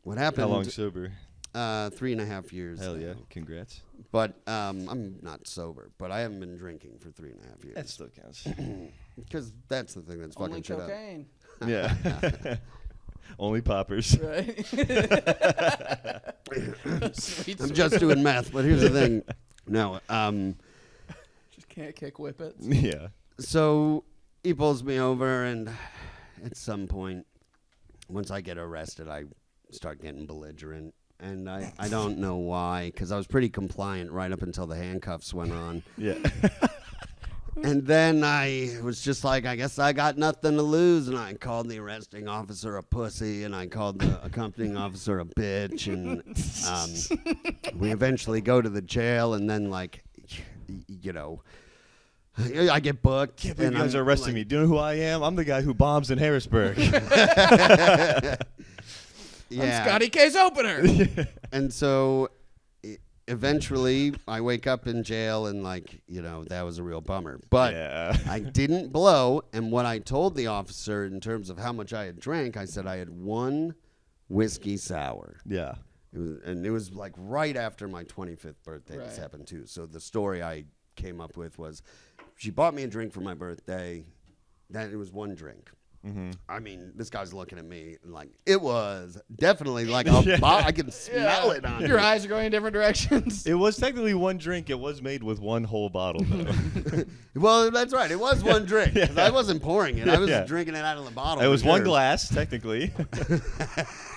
what happened?
How long sober?
3.5 years.
Hell yeah.
now.
Congrats.
But I'm not sober, but I haven't been drinking for 3.5 years.
That still counts.
Because that's the thing that's
Only
fucking shit
cocaine.
Yeah. Only poppers.
Right. Sweet,
I'm just doing meth, but here's the thing. No,
just can't kick whippets.
Yeah.
so he pulls me over, and at some point, once I get arrested, I start getting belligerent. And I don't know why, because I was pretty compliant right up until the handcuffs went on.
Yeah.
And then I was just like, I guess I got nothing to lose. And I called the arresting officer a pussy, and I called the accompanying officer a bitch. And we eventually go to the jail, and then, like, you know, I get booked.
You guys are arresting me. Do you know who I am? I'm the guy who bombs in Harrisburg.
Yeah.
I'm Scotty K's opener.
And so eventually I wake up in jail, and, like, you know, that was a real bummer. But
Yeah.
I didn't blow. And what I told the officer in terms of how much I had drank, I said I had one whiskey sour.
Yeah.
It was like right after my 25th birthday. This
Right.
happened too. So the story I came up with was she bought me a drink for my birthday. That it was one drink.
Mm-hmm.
I mean, this guy's looking at me like it was definitely like a I can smell it on
Your
me.
eyes are going in different directions.
It was technically one drink. It was made with one whole bottle, though.
Well, that's right. It was one drink. 'Cause I wasn't pouring it. I was
Yeah.
drinking it out of the bottle.
It was
for
one
sure.
glass, technically.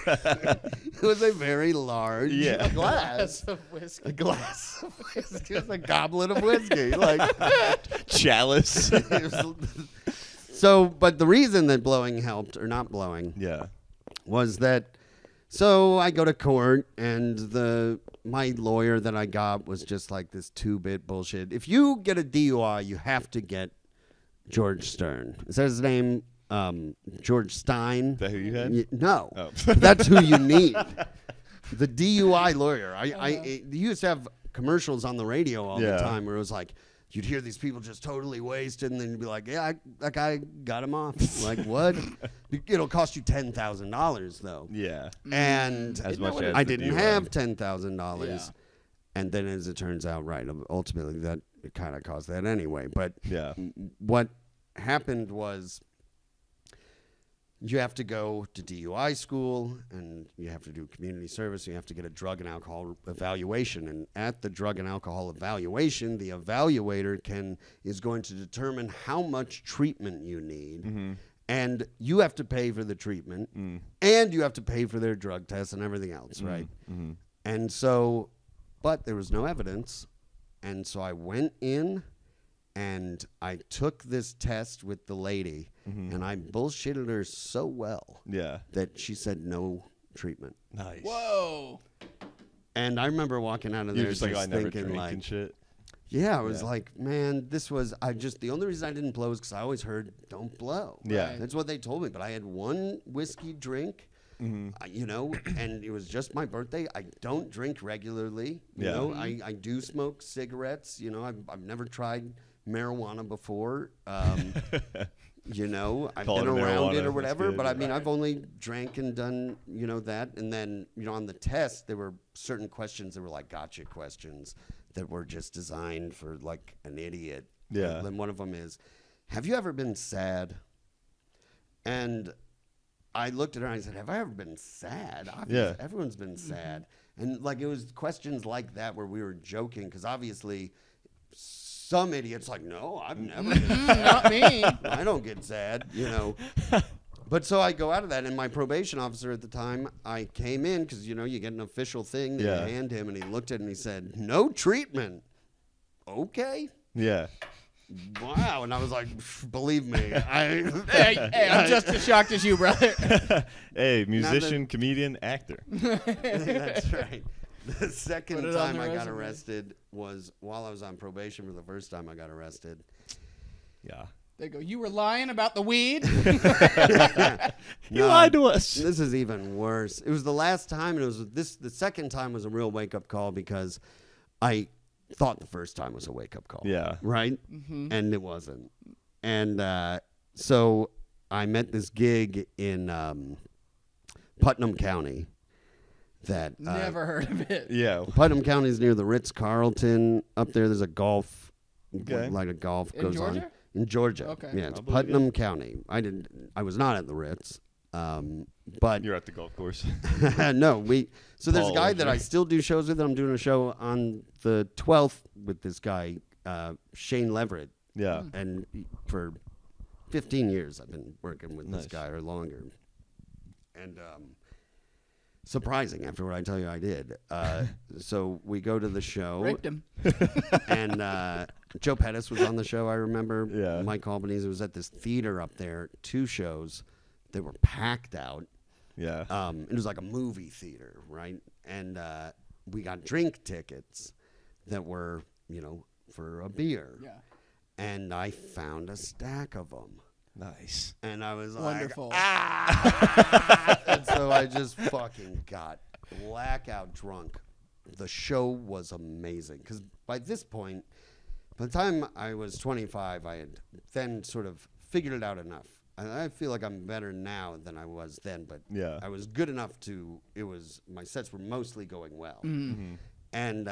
It was a very large glass.
Of whiskey.
A glass of whiskey. It was a goblet of whiskey. Like
Chalice.
So, but the reason that blowing helped, or not blowing,
Yeah.
was that, so I go to court, and my lawyer that I got was just like this 2-bit bullshit. If you get a DUI, you have to get George Stern. Is that his name? George Stein?
Is that who you had?
No.
Oh.
That's who you need. The DUI lawyer. I used to have commercials on the radio all the time where it was like, you'd hear these people just totally wasted, and then you'd be like, yeah, that guy got him off. Like, what? It'll cost you $10,000, though.
Yeah.
And
As much as
I
the
didn't
DUI.
have $10,000.
Yeah.
And then, as it turns out, right, ultimately, that it kind of caused that anyway. But
Yeah.
what happened was you have to go to DUI school, and you have to do community service. You have to get a drug and alcohol evaluation. And at the drug and alcohol evaluation, the evaluator is going to determine how much treatment you need.
Mm-hmm.
And you have to pay for the treatment, and you have to pay for their drug tests and everything else, right?
Mm-hmm.
And so, but there was no evidence. And so I went in, and I took this test with the lady, and I bullshitted her so well
Yeah.
that she said no treatment.
Nice.
Whoa.
And I remember walking out of
You're
there
just like, I never
thinking,
drink
like,
and shit.
yeah, I was like, man, the only reason I didn't blow is because I always heard, don't blow.
Yeah.
Right.
That's what they told me. But I had one whiskey drink, you know, and it was just my birthday. I don't drink regularly. You
Yeah.
know, I do smoke cigarettes. You know, I've never tried marijuana before. You know, I've
Call
been
it
around it
marijuana,
or whatever,
that's good,
but I
yeah.
mean, I've only drank and done, you know, that. And then, you know, on the test, there were certain questions that were like gotcha questions that were just designed for like an idiot.
Yeah.
And then one of them is, have you ever been sad? And I looked at her and I said, have I ever been sad? Obviously,
Yeah.
everyone's been sad. And like, it was questions like that where we were joking, because obviously some idiot's like, no, I've never been sad.
Not me.
I don't get sad, you know. But so I go out of that, and my probation officer at the time, I came in because, you know, you get an official thing that
Yeah.
you hand him, and he looked at it and he said, no treatment. Okay.
Yeah.
Wow. And I was like, believe me.
Hey, I'm just as shocked as you, brother.
Hey, musician, comedian, actor.
That's right. The
Put
second
it on
time
the
I got
resume.
arrested was while I was on probation for the first time I got arrested.
Yeah.
They go, you were lying about the weed?
You lied to us.
This is even worse. It was the last time, and the second time was a real wake-up call, because I thought the first time was a wake-up call.
Yeah.
Right? And it wasn't. And so I met this gig in Putnam County. That
Never heard of it.
Yeah.
Putnam County is near the Ritz-Carlton. Up there, there's a golf,
Okay.
like a golf
In
goes
Georgia?
on. In Georgia.
Okay.
Yeah, it's
I believe
Putnam County. I was not at the Ritz. But
You're at the golf course.
no, so there's a
Paul
guy that
Olger.
I still do shows with. I'm doing a show on the 12th with this guy, Shane Leverett.
Yeah.
And for 15 years I've been working with this
Nice.
guy, or longer. And surprising after what I tell you I did. So we go to the show.
Raped him.
And Joe Pettis was on the show, I remember.
Yeah.
Mike Albanese. It was at this theater up there, 2 shows that were packed out.
Yeah.
It was like a movie theater, right? And we got drink tickets that were, for a beer.
Yeah.
And I found a stack of them.
Nice.
And I was
Wonderful.
like, ah! And so I just fucking got blackout drunk. The show was amazing. Because by this point, by the time I was 25, I had then sort of figured it out enough. I feel like I'm better now than I was then, but
Yeah.
I was good enough my sets were mostly going well.
Mm-hmm.
And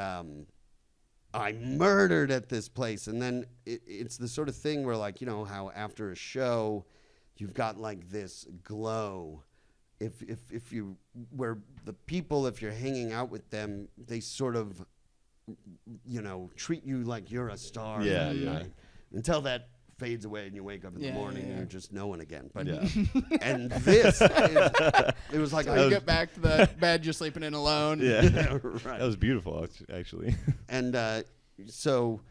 I murdered at this place. And then it's the sort of thing where, like, how after a show, you've got like this glow. If where the people, if you're hanging out with them, they sort of, treat you like you're a star.
Yeah,
that
yeah.
night. Until that fades away and you wake up in the morning and you're just no one again. But
Yeah.
and this, it was like
So you get back to the bed you're sleeping in alone.
Yeah.
right.
That was beautiful, actually.
And so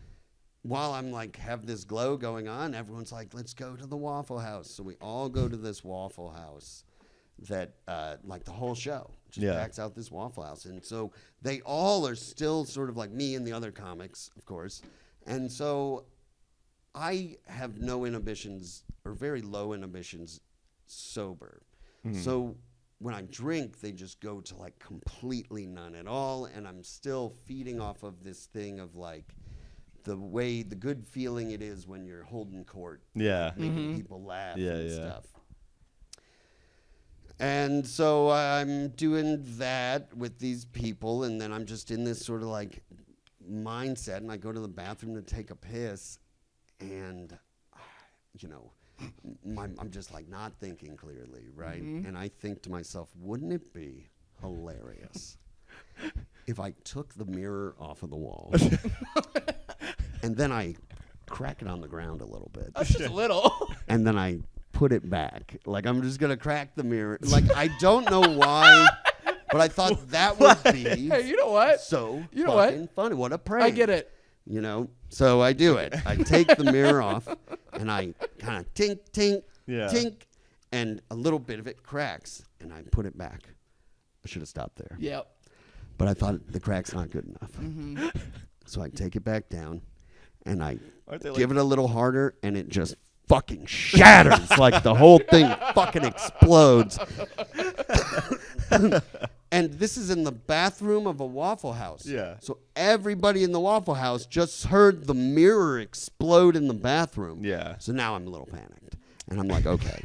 while I'm like have this glow going on, everyone's like, let's go to the Waffle House. So we all go to this Waffle House that like the whole show just backs out this Waffle House. And so they all are still sort of like me and the other comics, of course. And so I have no inhibitions or very low inhibitions sober.
Mm-hmm.
So when I drink, they just go to like completely none at all. And I'm still feeding off of this thing of like the good feeling it is when you're holding court.
Yeah.
Making people laugh and
yeah.
stuff. And so I'm doing that with these people, and then I'm just in this sort of like mindset, and I go to the bathroom to take a piss, and I'm just like not thinking clearly, right? And I think to myself, wouldn't it be hilarious if I took the mirror off of the wall and then I crack it on the ground a little bit,
That's just a little.
and then I put it back. Like, I'm just gonna crack the mirror. Like, I don't know why, but I thought that would be
Hey, you know what?
so
You know what?
fucking funny. What a prank.
I get it.
So I do it. I take the mirror off, and I kind of tink, tink,
Yeah.
tink, and a little bit of it cracks, and I put it back. I should have stopped there.
Yep.
But I thought the crack's not good enough. So I take it back down, and I give it a little harder, and it just fucking shatters. Like the whole thing fucking explodes. And this is in the bathroom of a Waffle House.
Yeah.
So everybody in the Waffle House just heard the mirror explode in the bathroom.
Yeah.
So now I'm a little panicked. And I'm like, okay.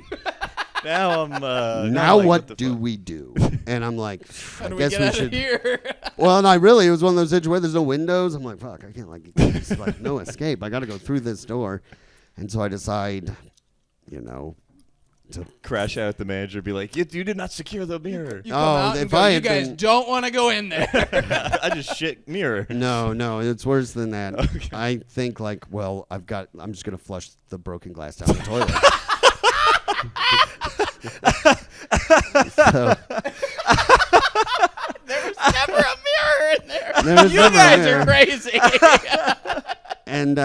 Now I'm.
now
like,
what do we do? And I'm like,
How
I
do
guess
we
we
get out
should.
of here?
Well, and it was one of those situations where there's no windows. I'm like, fuck, I can't there's like no escape. I got to go through this door. And so I decide, to
Crash out at the manager, be like, you did not secure the mirror.
You come out and
if
go,
I
you
had
guys
been-
don't want to go in there.
I just shit mirror.
No, it's worse than that.
Okay.
I think like, well, I'm just going to flush the broken glass down the toilet. So,
There was never a mirror in there.
There was
You
never a
guys
mirror.
are crazy.
and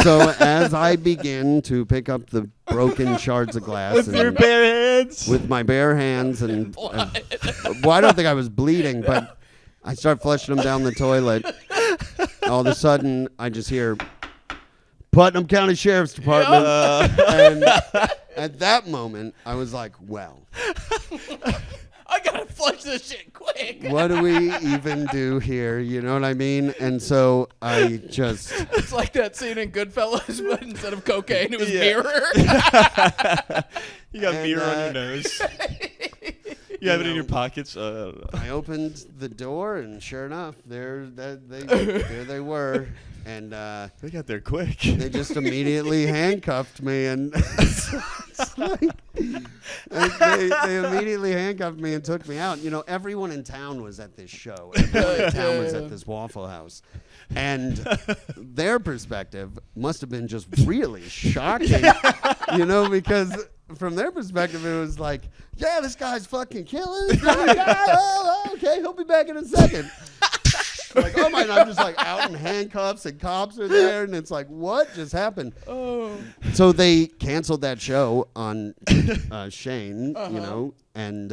so as I begin to pick up the broken shards of glass
With your bare hands.
with my bare hands and
Blood.
well, I don't think I was bleeding, but I start flushing them down the toilet. All of a sudden, I just hear Putnam County Sheriff's Department. And at that moment, I was like, well,
I gotta flush this shit quick.
what do we even do here? You know what I mean? And so I just...
It's like that scene in Goodfellas, but instead of cocaine, it was
Yeah.
mirror.
You got
And,
mirror on your nose. You have it in your pockets.
I opened the door, and sure enough, there they were. And
They got there quick.
they just immediately handcuffed me, and it's like, they immediately handcuffed me and took me out. Everyone in town was at this show. Everyone in town was at this Waffle House. And their perspective must have been just really shocking, because from their perspective, it was like, yeah, this guy's fucking killing. Okay, he'll be back in a second. Like, oh my, and I'm just like out in handcuffs and cops are there. And it's like, what just happened?
Oh.
So they canceled that show on Shane, you know, and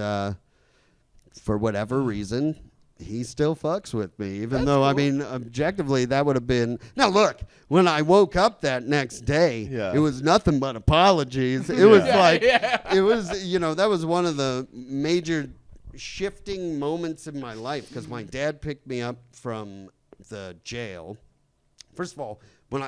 for whatever reason, he still fucks with me, even though, I mean, objectively, that would have been... Now, look, when I woke up that next day, it was nothing but apologies. It was it was, you know, that was one of the major shifting moments in my life, because my dad picked me up from the jail. First of all, when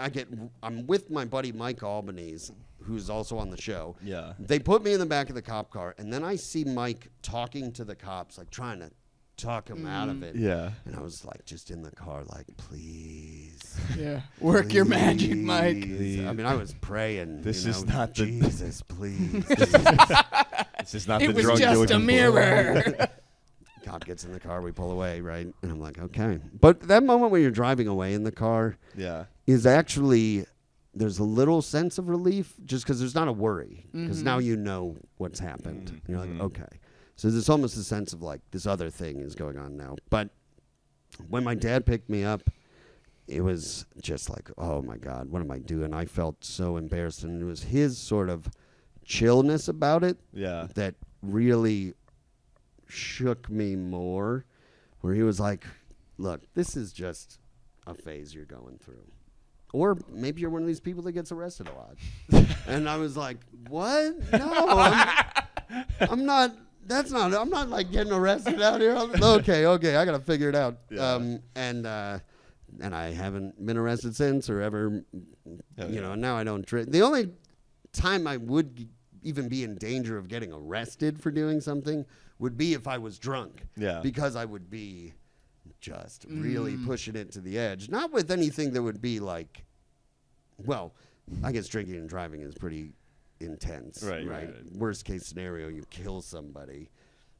I'm with my buddy Mike Albanese, who's also on the show.
Yeah.
They put me in the back of the cop car, and then I see Mike talking to the cops, like trying to talk him out of it.
Yeah.
And I was like, just in the car, like, please.
Yeah. Work your magic, Mike.
Please. I mean, I was praying.
This
you
is
know,
not the-
Jesus, please.
This is not
It
the
was
drunk you're
just a
looking for.
mirror.
Cop gets in the car, we pull away, right? And I'm like, okay. But that moment when you're driving away in the car
Yeah.
is actually, there's a little sense of relief just because there's not a worry. Because now you know what's happened. And you're like, okay. So there's almost a sense of like, this other thing is going on now. But when my dad picked me up, it was just like, oh my God, what am I doing? I felt so embarrassed. And it was his sort of chillness about it that really shook me more, where he was like, look, this is just a phase you're going through. Or maybe you're one of these people that gets arrested a lot. And I was like, what? No, I'm not. I'm not like getting arrested out here. Okay, I gotta figure it out.
Yeah.
And I haven't been arrested since, or ever. You know, now I don't drink. The only time I would even be in danger of getting arrested for doing something would be if I was drunk.
Yeah.
Because I would be just really pushing it to the edge. Not with anything that would be like, well, I guess drinking and driving is pretty intense. Right. Worst case scenario, you kill somebody.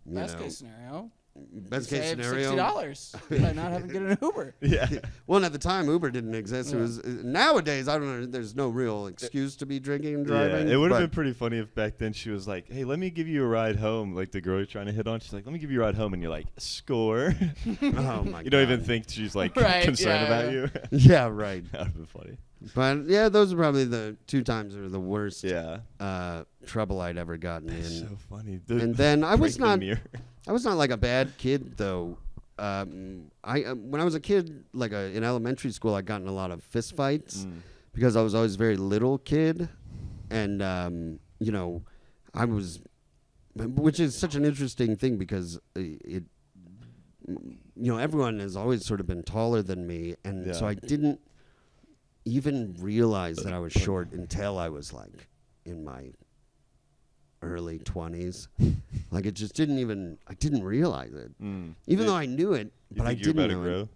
Best case scenario.
Best case scenario.
$60 by not having to get an Uber.
Yeah.
Well, at the time, Uber didn't exist. It was nowadays. I don't know. There's no real excuse to be drinking and driving.
Yeah, it would have been pretty funny if back then she was like, "Hey, let me give you a ride home." Like the girl you're trying to hit on, she's like, "Let me give you a ride home," and you're like, "Score."
Oh my God.
You don't even think she's like concerned about you.
Yeah, right.
That would have been funny.
But yeah, those are probably the two times that were the worst.
Yeah.
Trouble I'd ever gotten in.
So funny.
And then I was not.
Mirror.
I was not like a bad kid though. When I was a kid, like in elementary school, I got in a lot of fist fights because I was always a very little kid, and you know, I was, which is such an interesting thing because it, you know, everyone has always sort of been taller than me, and so I didn't even realize that I was short until I was like in my early 20s. Like it just I didn't realize it. Even though I knew it, but I didn't know it.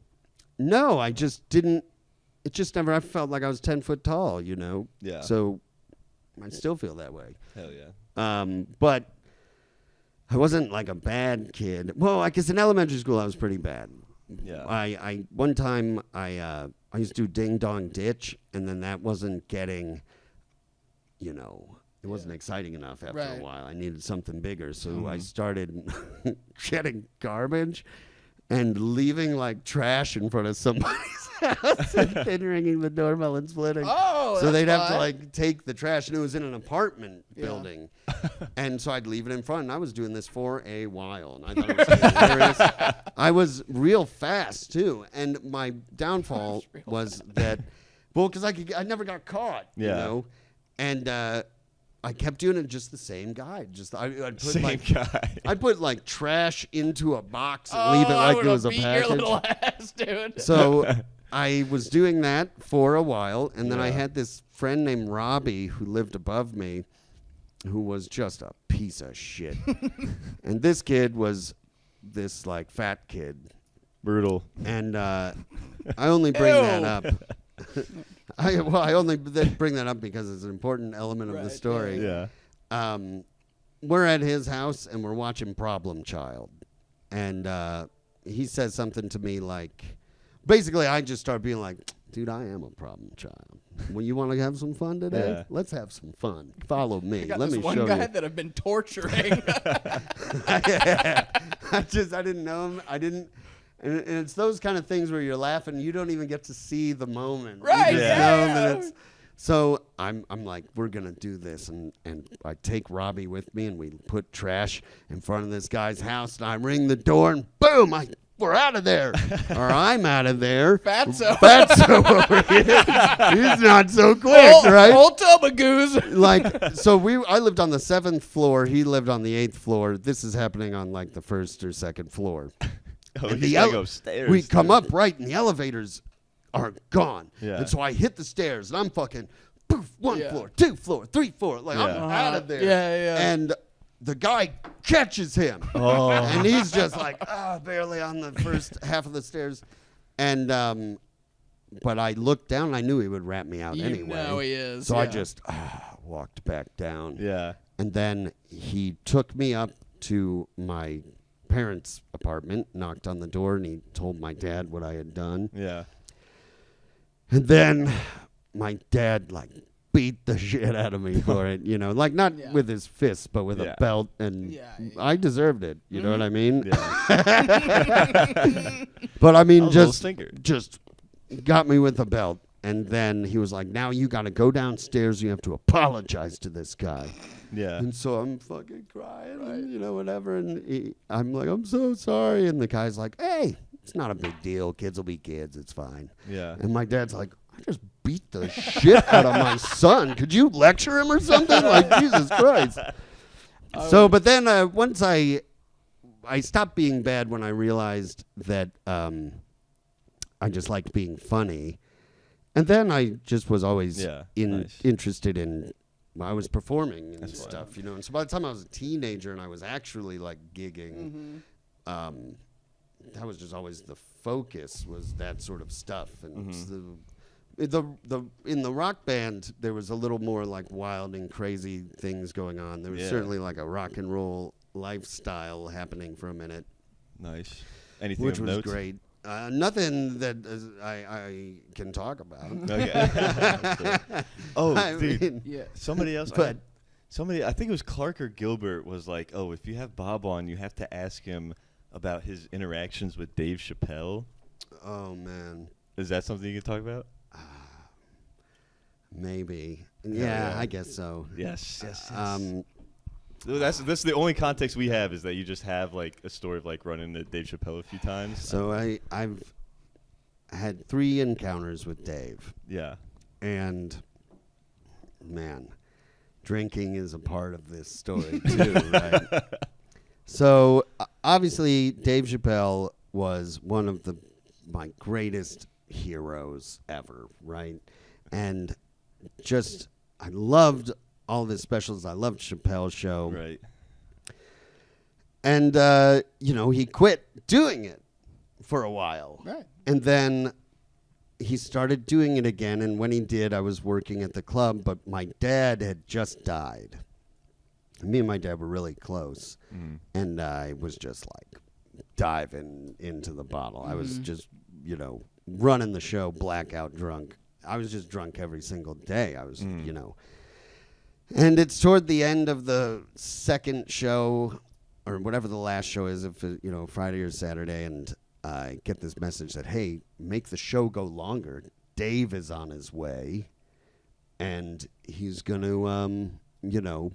No, I just didn't. It just never, I felt like I was 10 foot tall, you know?
Yeah.
So I still feel that way.
Hell yeah.
But I wasn't like a bad kid. Well, I guess in elementary school I was pretty bad.
Yeah.
One time I used to do Ding Dong Ditch, and then that wasn't getting, you know, it wasn't exciting enough after a while. I needed something bigger, so I started getting garbage and leaving like trash in front of somebody's house and then ringing the doorbell and splitting.
Oh,
so they'd have to like take the trash, and it was in an apartment building, and so I'd leave it in front. And I was doing this for a while, and I thought it was hilarious. I was real fast too, and my downfall was that, well, because I never got caught, you know, and I kept doing it just the same guy. Just I'd put
guy.
I'd put like trash into a box and leave it like it was a package.
Your little ass, dude.
So I was doing that for a while, and then I had this friend named Robbie who lived above me, who was just a piece of shit. And this kid was this like fat kid.
Brutal.
And I only bring that up. I only bring that up because it's an important element of the story.
Yeah.
We're at his house and we're watching Problem Child, and he says something to me like, basically, I just start being like, dude, I am a problem child. When you want to have some fun today, let's have some fun. Follow me. Let me show you.
One guy that I've been torturing.
I didn't know him. And it's those kind of things where you're laughing, you don't even get to see the moment.
Right,
You just
yeah.
know that it's. So I'm like, we're gonna do this, and I take Robbie with me, and we put trash in front of this guy's house, and I ring the door, and boom, we're out of there, or I'm out of there.
Fatso
over here. He's not so quick, right?
Old Tobagoos.
Like, so I lived on the 7th floor. He lived on the 8th floor. This is happening on like the 1st or 2nd floor.
Oh,
And
he's gotta go upstairs.
we come up right, and the elevators are gone.
Yeah.
And so I hit the stairs, and I'm fucking poof, 1
Yeah.
floor, 2 floor, 3 floor. Like,
Yeah.
I'm out of there.
Yeah.
And the guy catches him.
Oh.
And he's just like, barely on the first half of the stairs. And, but I looked down, and I knew he would rat me out
You
anyway.
know he is.
So I
yeah.
just walked back down.
Yeah.
And then he took me up to my parents' apartment, knocked on the door, and he told my dad what I had done.
Yeah.
And then my dad, like, beat the shit out of me for it, you know, like not
Yeah.
with his fists, but with
Yeah.
a belt. And
Yeah.
I deserved it. You know what I mean?
Yeah.
But I mean,
That was a little
just
stinker.
got me with a belt. And then he was like, now you got to go downstairs. You have to apologize to this guy.
Yeah.
And so I'm fucking crying, and, you know, whatever. And I'm like, I'm so sorry. And the guy's like, hey, it's not a big deal. Kids will be kids. It's fine.
Yeah.
And my dad's like, I just beat the shit out of my son. Could you lecture him or something? Like, Jesus Christ. So, but then once I stopped being bad when I realized that I just liked being funny. And then I just was always
nice.
interested in, I was performing and
That's
stuff, you know. And so by the time I was a teenager and I was actually like gigging, that was just always the focus, was that sort of stuff. And the in the rock band, there was a little more like wild and crazy things going on. There was certainly like a rock and roll lifestyle happening for a minute.
Nice. Anything
Which
of
was
note?
great. Nothing that I can talk about.
Okay. Oh,
I
dude.
mean,
Yeah.
Somebody else.
But-
I think it was Clark or Gilbert was like, oh, if you have Bob on, you have to ask him about his interactions with Dave Chappelle.
Oh man,
Is that something you can talk about?
maybe.
Yeah.
I guess so.
Yes. That's the only context we have, is that you just have like a story of like running into Dave Chappelle a few times.
So I've had 3 encounters with Dave,
Yeah.
and man, drinking is a part of this story too, right? So obviously, Dave Chappelle was one of my greatest heroes ever, right? And just I loved all of his specials. I loved Chappelle's show,
Right.
and you know, he quit doing it for a while,
Right.
and then he started doing it again. And when he did, I was working at the club, but my dad had just died. Me and my dad were really close, and I was just like diving into the bottle. I was just, you know, running the show blackout drunk. I was just drunk every single day. I was, you know. And it's toward the end of the second show, or whatever the last show is, if it, you know, Friday or Saturday, and I get this message that, hey, make the show go longer. Dave is on his way, and he's going to, you know,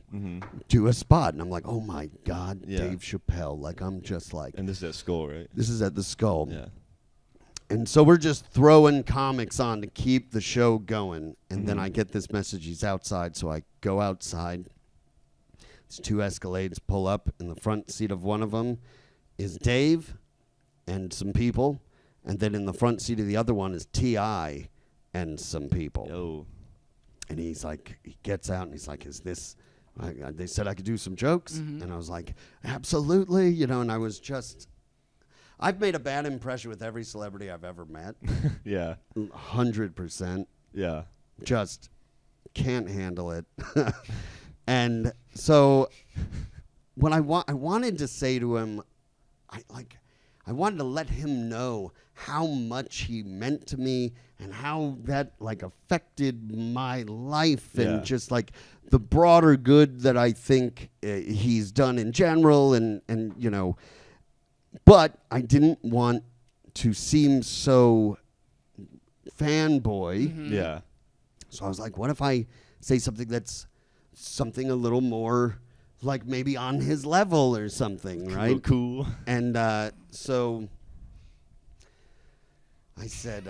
do a spot. And I'm like, oh, my God,
Yeah.
Dave Chappelle. Like, I'm just like,
And this is at Skull, right?
this is at the Skull.
Yeah.
And so we're just throwing comics on to keep the show going. And then I get this message, he's outside. So I go outside. There's 2 Escalades pull up. In the front seat of one of them is Dave and some people. And then in the front seat of the other one is T.I. and some people.
Yo.
And he's like, he gets out and he's like, is this, they said I could do some jokes. And I was like, absolutely. You know, and I was just, I've made a bad impression with every celebrity I've ever met.
Yeah.
100%.
Yeah.
Just can't handle it. And so when I wanted to say to him, I wanted to let him know how much he meant to me and how that like affected my life and just like the broader good that I think he's done in general and you know, but I didn't want to seem so fanboy.
Mm-hmm.
Yeah.
So I was like, what if I say something that's something a little more like maybe on his level or something, right?
Cool.
And so I said,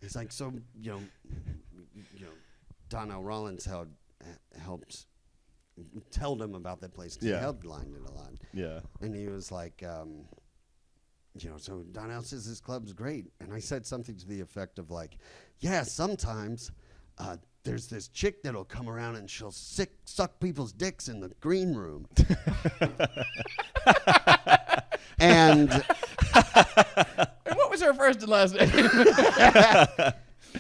it's like, so, Donnell Rollins helped tell them about that place because he headlined it a lot.
Yeah.
And he was like, so Donnell says this club's great. And I said something to the effect of like, yeah, sometimes there's this chick that'll come around and she'll suck people's dicks in the green room. And
what was her first and last name?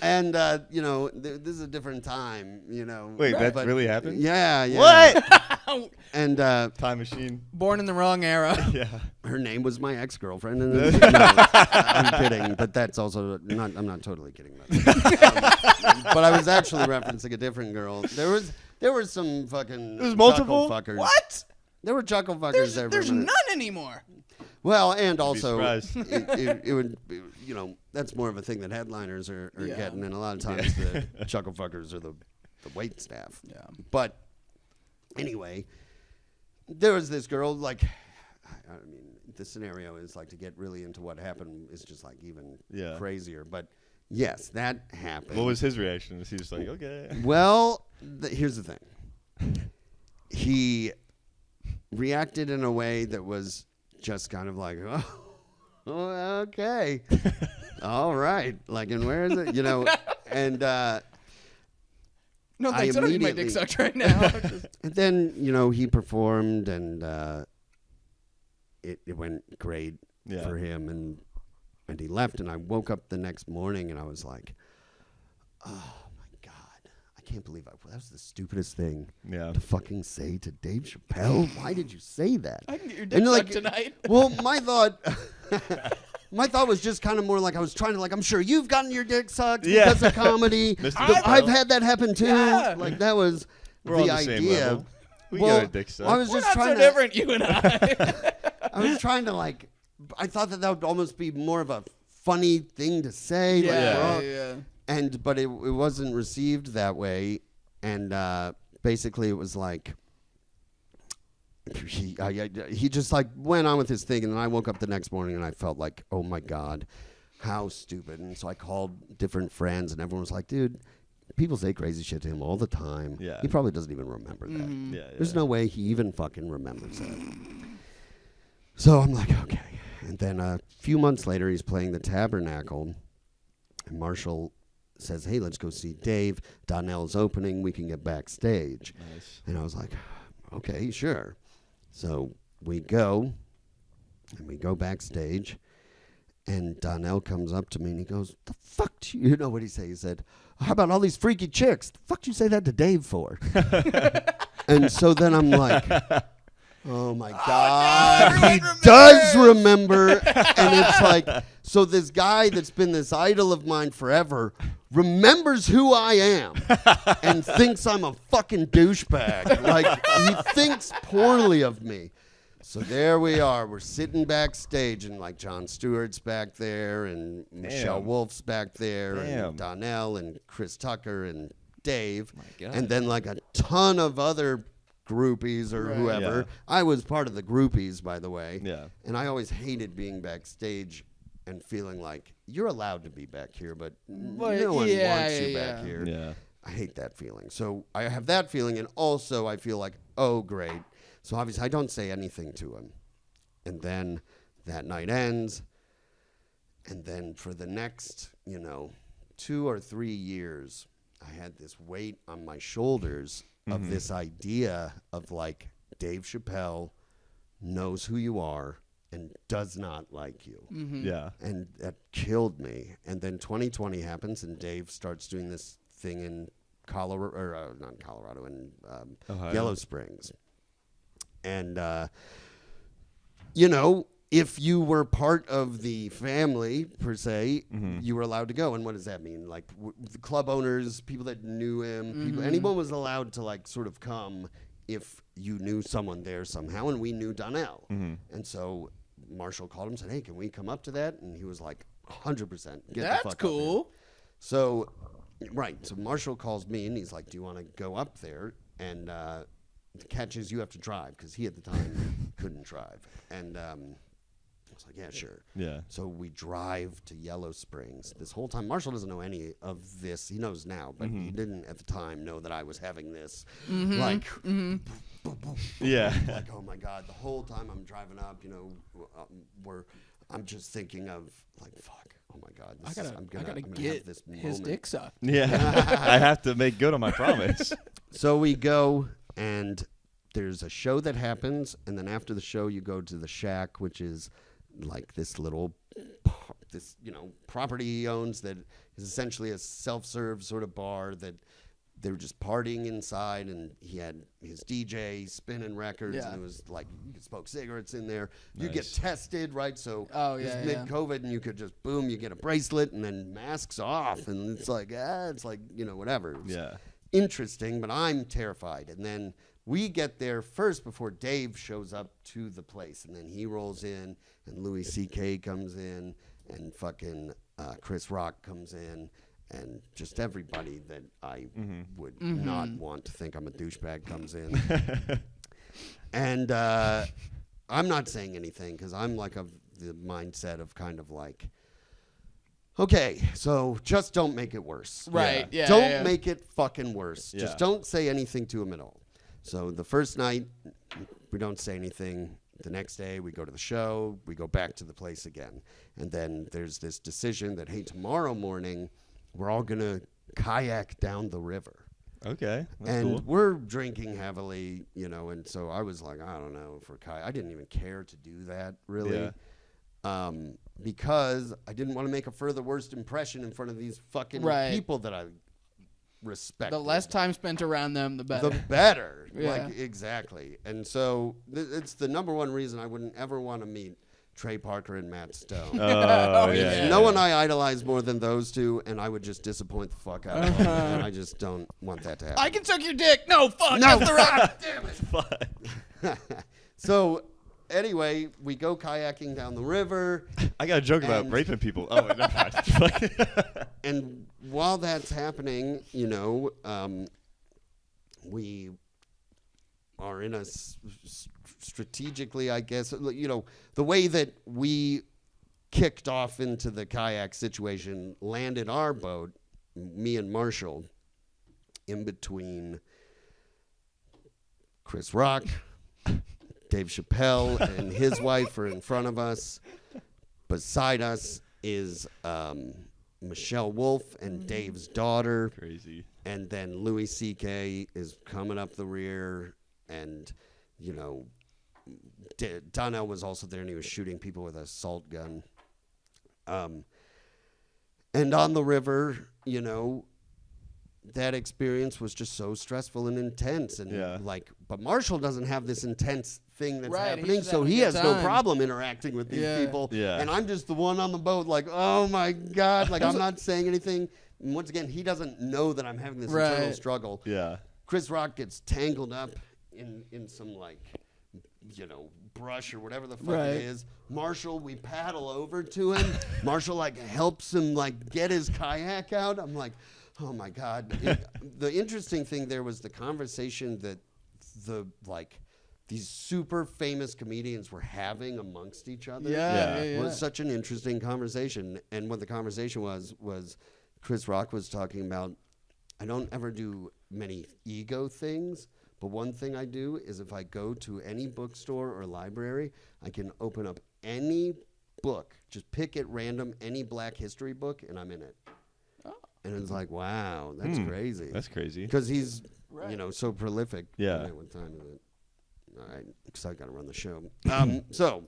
and this is a different time,
Wait, that really happened?
Yeah.
What?
And
Time machine.
Born in the wrong era.
Yeah.
her name was my ex-girlfriend. And no, I'm kidding, but that's also not. I'm not totally kidding about that. But I was actually referencing a different girl. There was some fucking.
There's multiple
chuckle fuckers.
What?
There were chuckle fuckers there.
There's none anymore.
Well, and also,
surprised.
it would, that's more of a thing that headliners are getting, and a lot of times the chuckle fuckers are the wait staff.
Yeah.
But anyway, there was this girl, like, I mean, the scenario is like to get really into what happened is just like even crazier. But yes, that happened.
What was his reaction? Was he just like, okay?
Well, here's the thing. He reacted in a way that was just kind of like, oh okay. All right. Like, and where is it? And
No, thanks. I don't need my dick sucked right now.
and then, he performed and it went great for him and he left and I woke up the next morning and I was like, oh my God. I can't believe that was the stupidest thing to fucking say to Dave Chappelle. Why did you say that?
I can get your dick sucked tonight.
Well, my thought was just kind of more like I was trying to I'm sure you've gotten your dick sucked because of comedy. I've had that happen too.
Yeah.
Like that was
We're
the
on the
idea.
same level. We
Well,
got a dick sucked.
I was
We're
just
not
trying
so different, you and I.
I was trying to I thought that would almost be more of a funny thing to say. But it wasn't received that way. And basically, it was like he just went on with his thing, and then I woke up the next morning and I felt like, oh my God, how stupid. And so I called different friends, and everyone was like, dude, people say crazy shit to him all the time.
Yeah.
He probably doesn't even remember that.
Mm-hmm.
There's no way he even fucking remembers that. So I'm like, okay. And then a few months later, he's playing the Tabernacle, and Marshall says, hey, let's go see Dave. Donnell's opening. We can get backstage.
Nice.
And I was like, okay, sure. So we go, and we go backstage, and Donnell comes up to me, and he goes, the fuck do you know what he said? He said, how about all these freaky chicks? The fuck do you say that to Dave for? And so then I'm like, oh, my God.
No,
he does remember. And it's like, so this guy that's been this idol of mine forever remembers who I am and thinks I'm a fucking douchebag. Like, he thinks poorly of me. So there we are. We're sitting backstage, and Jon Stewart's back there, and Michelle Wolf's back there, and Donnell, and Chris Tucker, and Dave, and then a ton of other groupies or whoever. I was part of the groupies, by the way.
Yeah.
And I always hated being backstage and feeling like you're allowed to be back here, but no one wants you back here.
Yeah.
I hate that feeling. So I have that feeling, and also I feel like, oh, great. So obviously I don't say anything to him. And then that night ends, and then for the next, 2 or 3 years, I had this weight on my shoulders of this idea of Dave Chappelle knows who you are and does not like you.
Yeah.
And that killed me. And then 2020 happens, and Dave starts doing this thing in Colorado, or not Colorado, in Yellow Springs. And, if you were part of the family, per se, you were allowed to go. And what does that mean? The club owners, people that knew him, anyone was allowed to, sort of come if you knew someone there somehow. And we knew Donnell. And so Marshall called him and said, hey, can we come up to that? And he was like, 100%.
That's cool.
So, right. So Marshall calls me and he's like, do you want to go up there? And the catch is you have to drive because he at the time couldn't drive. And I was like, yeah, sure.
Yeah.
So we drive to Yellow Springs. This whole time, Marshall doesn't know any of this. He knows now, but he didn't at the time know that I was having this, like, boom, boom, boom,
Yeah.
like, oh my God. The whole time I'm driving up, I'm just thinking of like, fuck, oh my God. I'm gonna
get
have this
his
moment.
dick sucked.
Yeah. I have to make good on my promise.
So we go, and there's a show that happens, and then after the show, you go to the Shack, which is like this little, property he owns that is essentially a self-serve sort of bar that they were just partying inside, and he had his DJ spinning records, and it was like you could smoke cigarettes in there. You get tested, right? So it's mid-COVID, and you could just boom, you get a bracelet, and then masks off, and it's like whatever. It was interesting, but I'm terrified. And then we get there first before Dave shows up to the place, and then he rolls in, and Louis C.K. comes in, and fucking Chris Rock comes in. And just everybody that I would not want to think I'm a douchebag comes in. And I'm not saying anything because I'm like of the mindset of kind of like, okay, so just don't make it worse.
Right.
Yeah. Don't make it fucking worse. Yeah. Just don't say anything to him at all. So the first night, we don't say anything. The next day, we go to the show. We go back to the place again. And then there's this decision that, hey, tomorrow morning, we're all going to kayak down the river.
Okay. That's
and
cool.
We're drinking heavily, and so I was like, I don't know, for kayak. I didn't even care to do that, really. Yeah. Because I didn't want to make a further worst impression in front of these fucking people that I respect.
The less time spent around them, the better.
The better.
Yeah.
Like, exactly. And so it's the number one reason I wouldn't ever want to meet Trey Parker and Matt Stone.
Oh, yeah.
No one I idolize more than those two, and I would just disappoint the fuck out of them. And I just don't want that to happen.
I can suck your dick. No, fuck.
No,
that's the right.
Damn it. So, anyway, we go kayaking down the river.
I got a joke about raping people. Oh, wait, never mind.
And while that's happening, we are in a strategically, I guess, the way that we kicked off into the kayak situation, landed our boat, me and Marshall, in between Chris Rock, Dave Chappelle, and his wife are in front of us. Beside us is Michelle Wolf and Dave's daughter.
Crazy.
And then Louis C.K. is coming up the rear, and Donnell was also there, and he was shooting people with an assault gun. And on the river, that experience was just so stressful and intense. And but Marshall doesn't have this intense thing that's happening, so he has no problem interacting with these people. Yeah. And I'm just the one on the boat, like, oh my God, like I'm not saying anything. And once again, he doesn't know that I'm having this internal struggle. Yeah. Chris Rock gets tangled up in some brush or whatever the fuck it is. Marshall, we paddle over to him. Marshall helps him get his kayak out. I'm like, oh my God. The interesting thing there was the conversation that these super famous comedians were having amongst each other. It was such an interesting conversation. And what the conversation was Chris Rock was talking about, I don't ever do many ego things, but one thing I do is if I go to any bookstore or library, I can open up any book, just pick at random, any Black history book, and I'm in it. Oh. And it's like, wow, that's crazy.
That's crazy.
Because he's, so prolific.
Yeah.
What time is it? All right, because I got to run the show. So,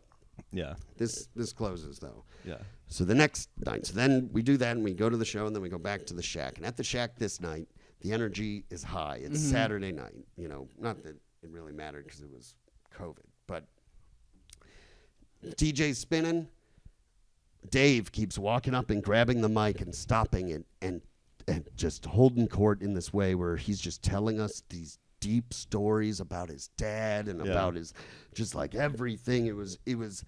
this closes though. Yeah. So the next night, so then we do that and we go to the show and then we go back to the Shack. And at the Shack this night, the energy is high. It's Saturday night. Not that it really mattered because it was COVID, but DJ's spinning. Dave keeps walking up and grabbing the mic and stopping it and just holding court in this way where he's just telling us these deep stories about his dad and about his just everything. It was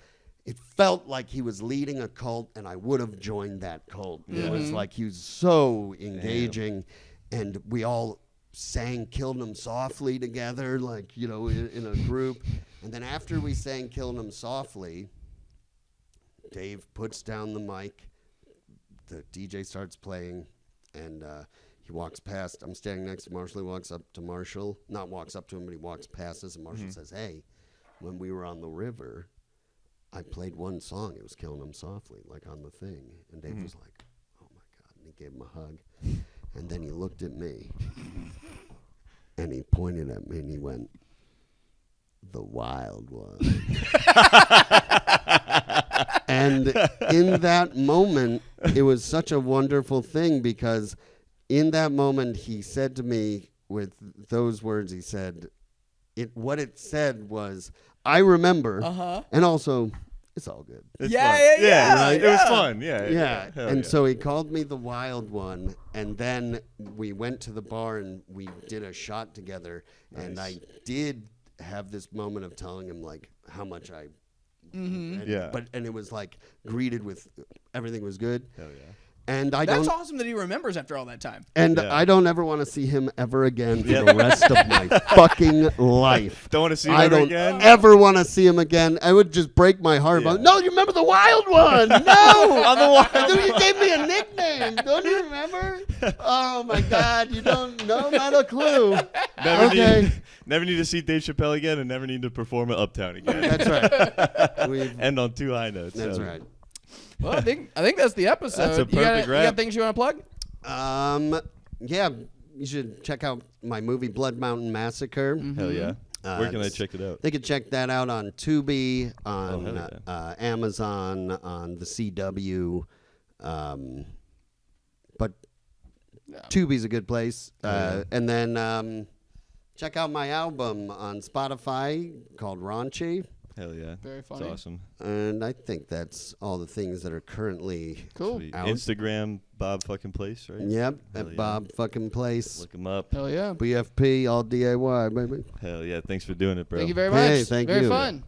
it felt like he was leading a cult, and I would have joined that cult. It was like he was so engaging, and we all sang Killing 'Em Softly together, like, you know, in a group. And then after we sang Killing 'Em Softly, Dave puts down the mic, the DJ starts playing, and he walks past. I'm standing next to Marshall. He walks up to Marshall. Not walks up to him, but he walks past us, and Marshall says, hey, when we were on the river, I played one song. It was Killing 'Em Softly, like on the thing. And Dave was like, oh, my God. And he gave him a hug. And then he looked at me, and he pointed at me, and he went, the wild one. And in that moment, it was such a wonderful thing, because in that moment, he said to me with those words, he said, what it said was, I remember, and also, it's all good.
It's
Yeah,
fun.
yeah, yeah,
right?
yeah.
It was fun. Yeah.
Yeah,
Hell
and
yeah.
so he called me the wild one, and then we went to the bar and we did a shot together, and I did have this moment of telling him like how much I, and, and it was like greeted with everything was good.
Hell yeah.
And
That's awesome that he remembers after all that time.
And I don't ever want to see him ever again for the rest of my fucking life.
Don't want to see him
I
ever
don't
again?
ever want to see him again. I would just break my heart.
Yeah.
No, you remember the wild one? No,
I'm the wild
Dude, you gave me a nickname. Don't you remember? Oh my God, you don't know? Not a clue.
Never need to see Dave Chappelle again, and never need to perform at Uptown again.
That's right.
End on 2 high notes.
That's
so.
right.
Well, I think that's the episode.
That's a perfect
you
wrap.
got things you want to plug?
Yeah, you should check out my movie Blood Mountain Massacre.
Hell yeah. Where can I check it out?
They could check that out on Tubi, on
hell yeah.
Amazon, on the CW. But Tubi's a good place. And then check out my album on Spotify called Raunchy.
Hell yeah.
Very funny.
It's awesome.
And I think that's all the things that are currently
Sweet.
out.
Instagram, Bob fucking Place, right?
Yep,
Hell
at
yeah.
Bob fucking Place.
Look him up.
Hell yeah.
BFP, all DIY, baby.
Hell yeah. Thanks for doing it, bro.
Thank you very
Hey,
much.
thank
Very
you.
fun.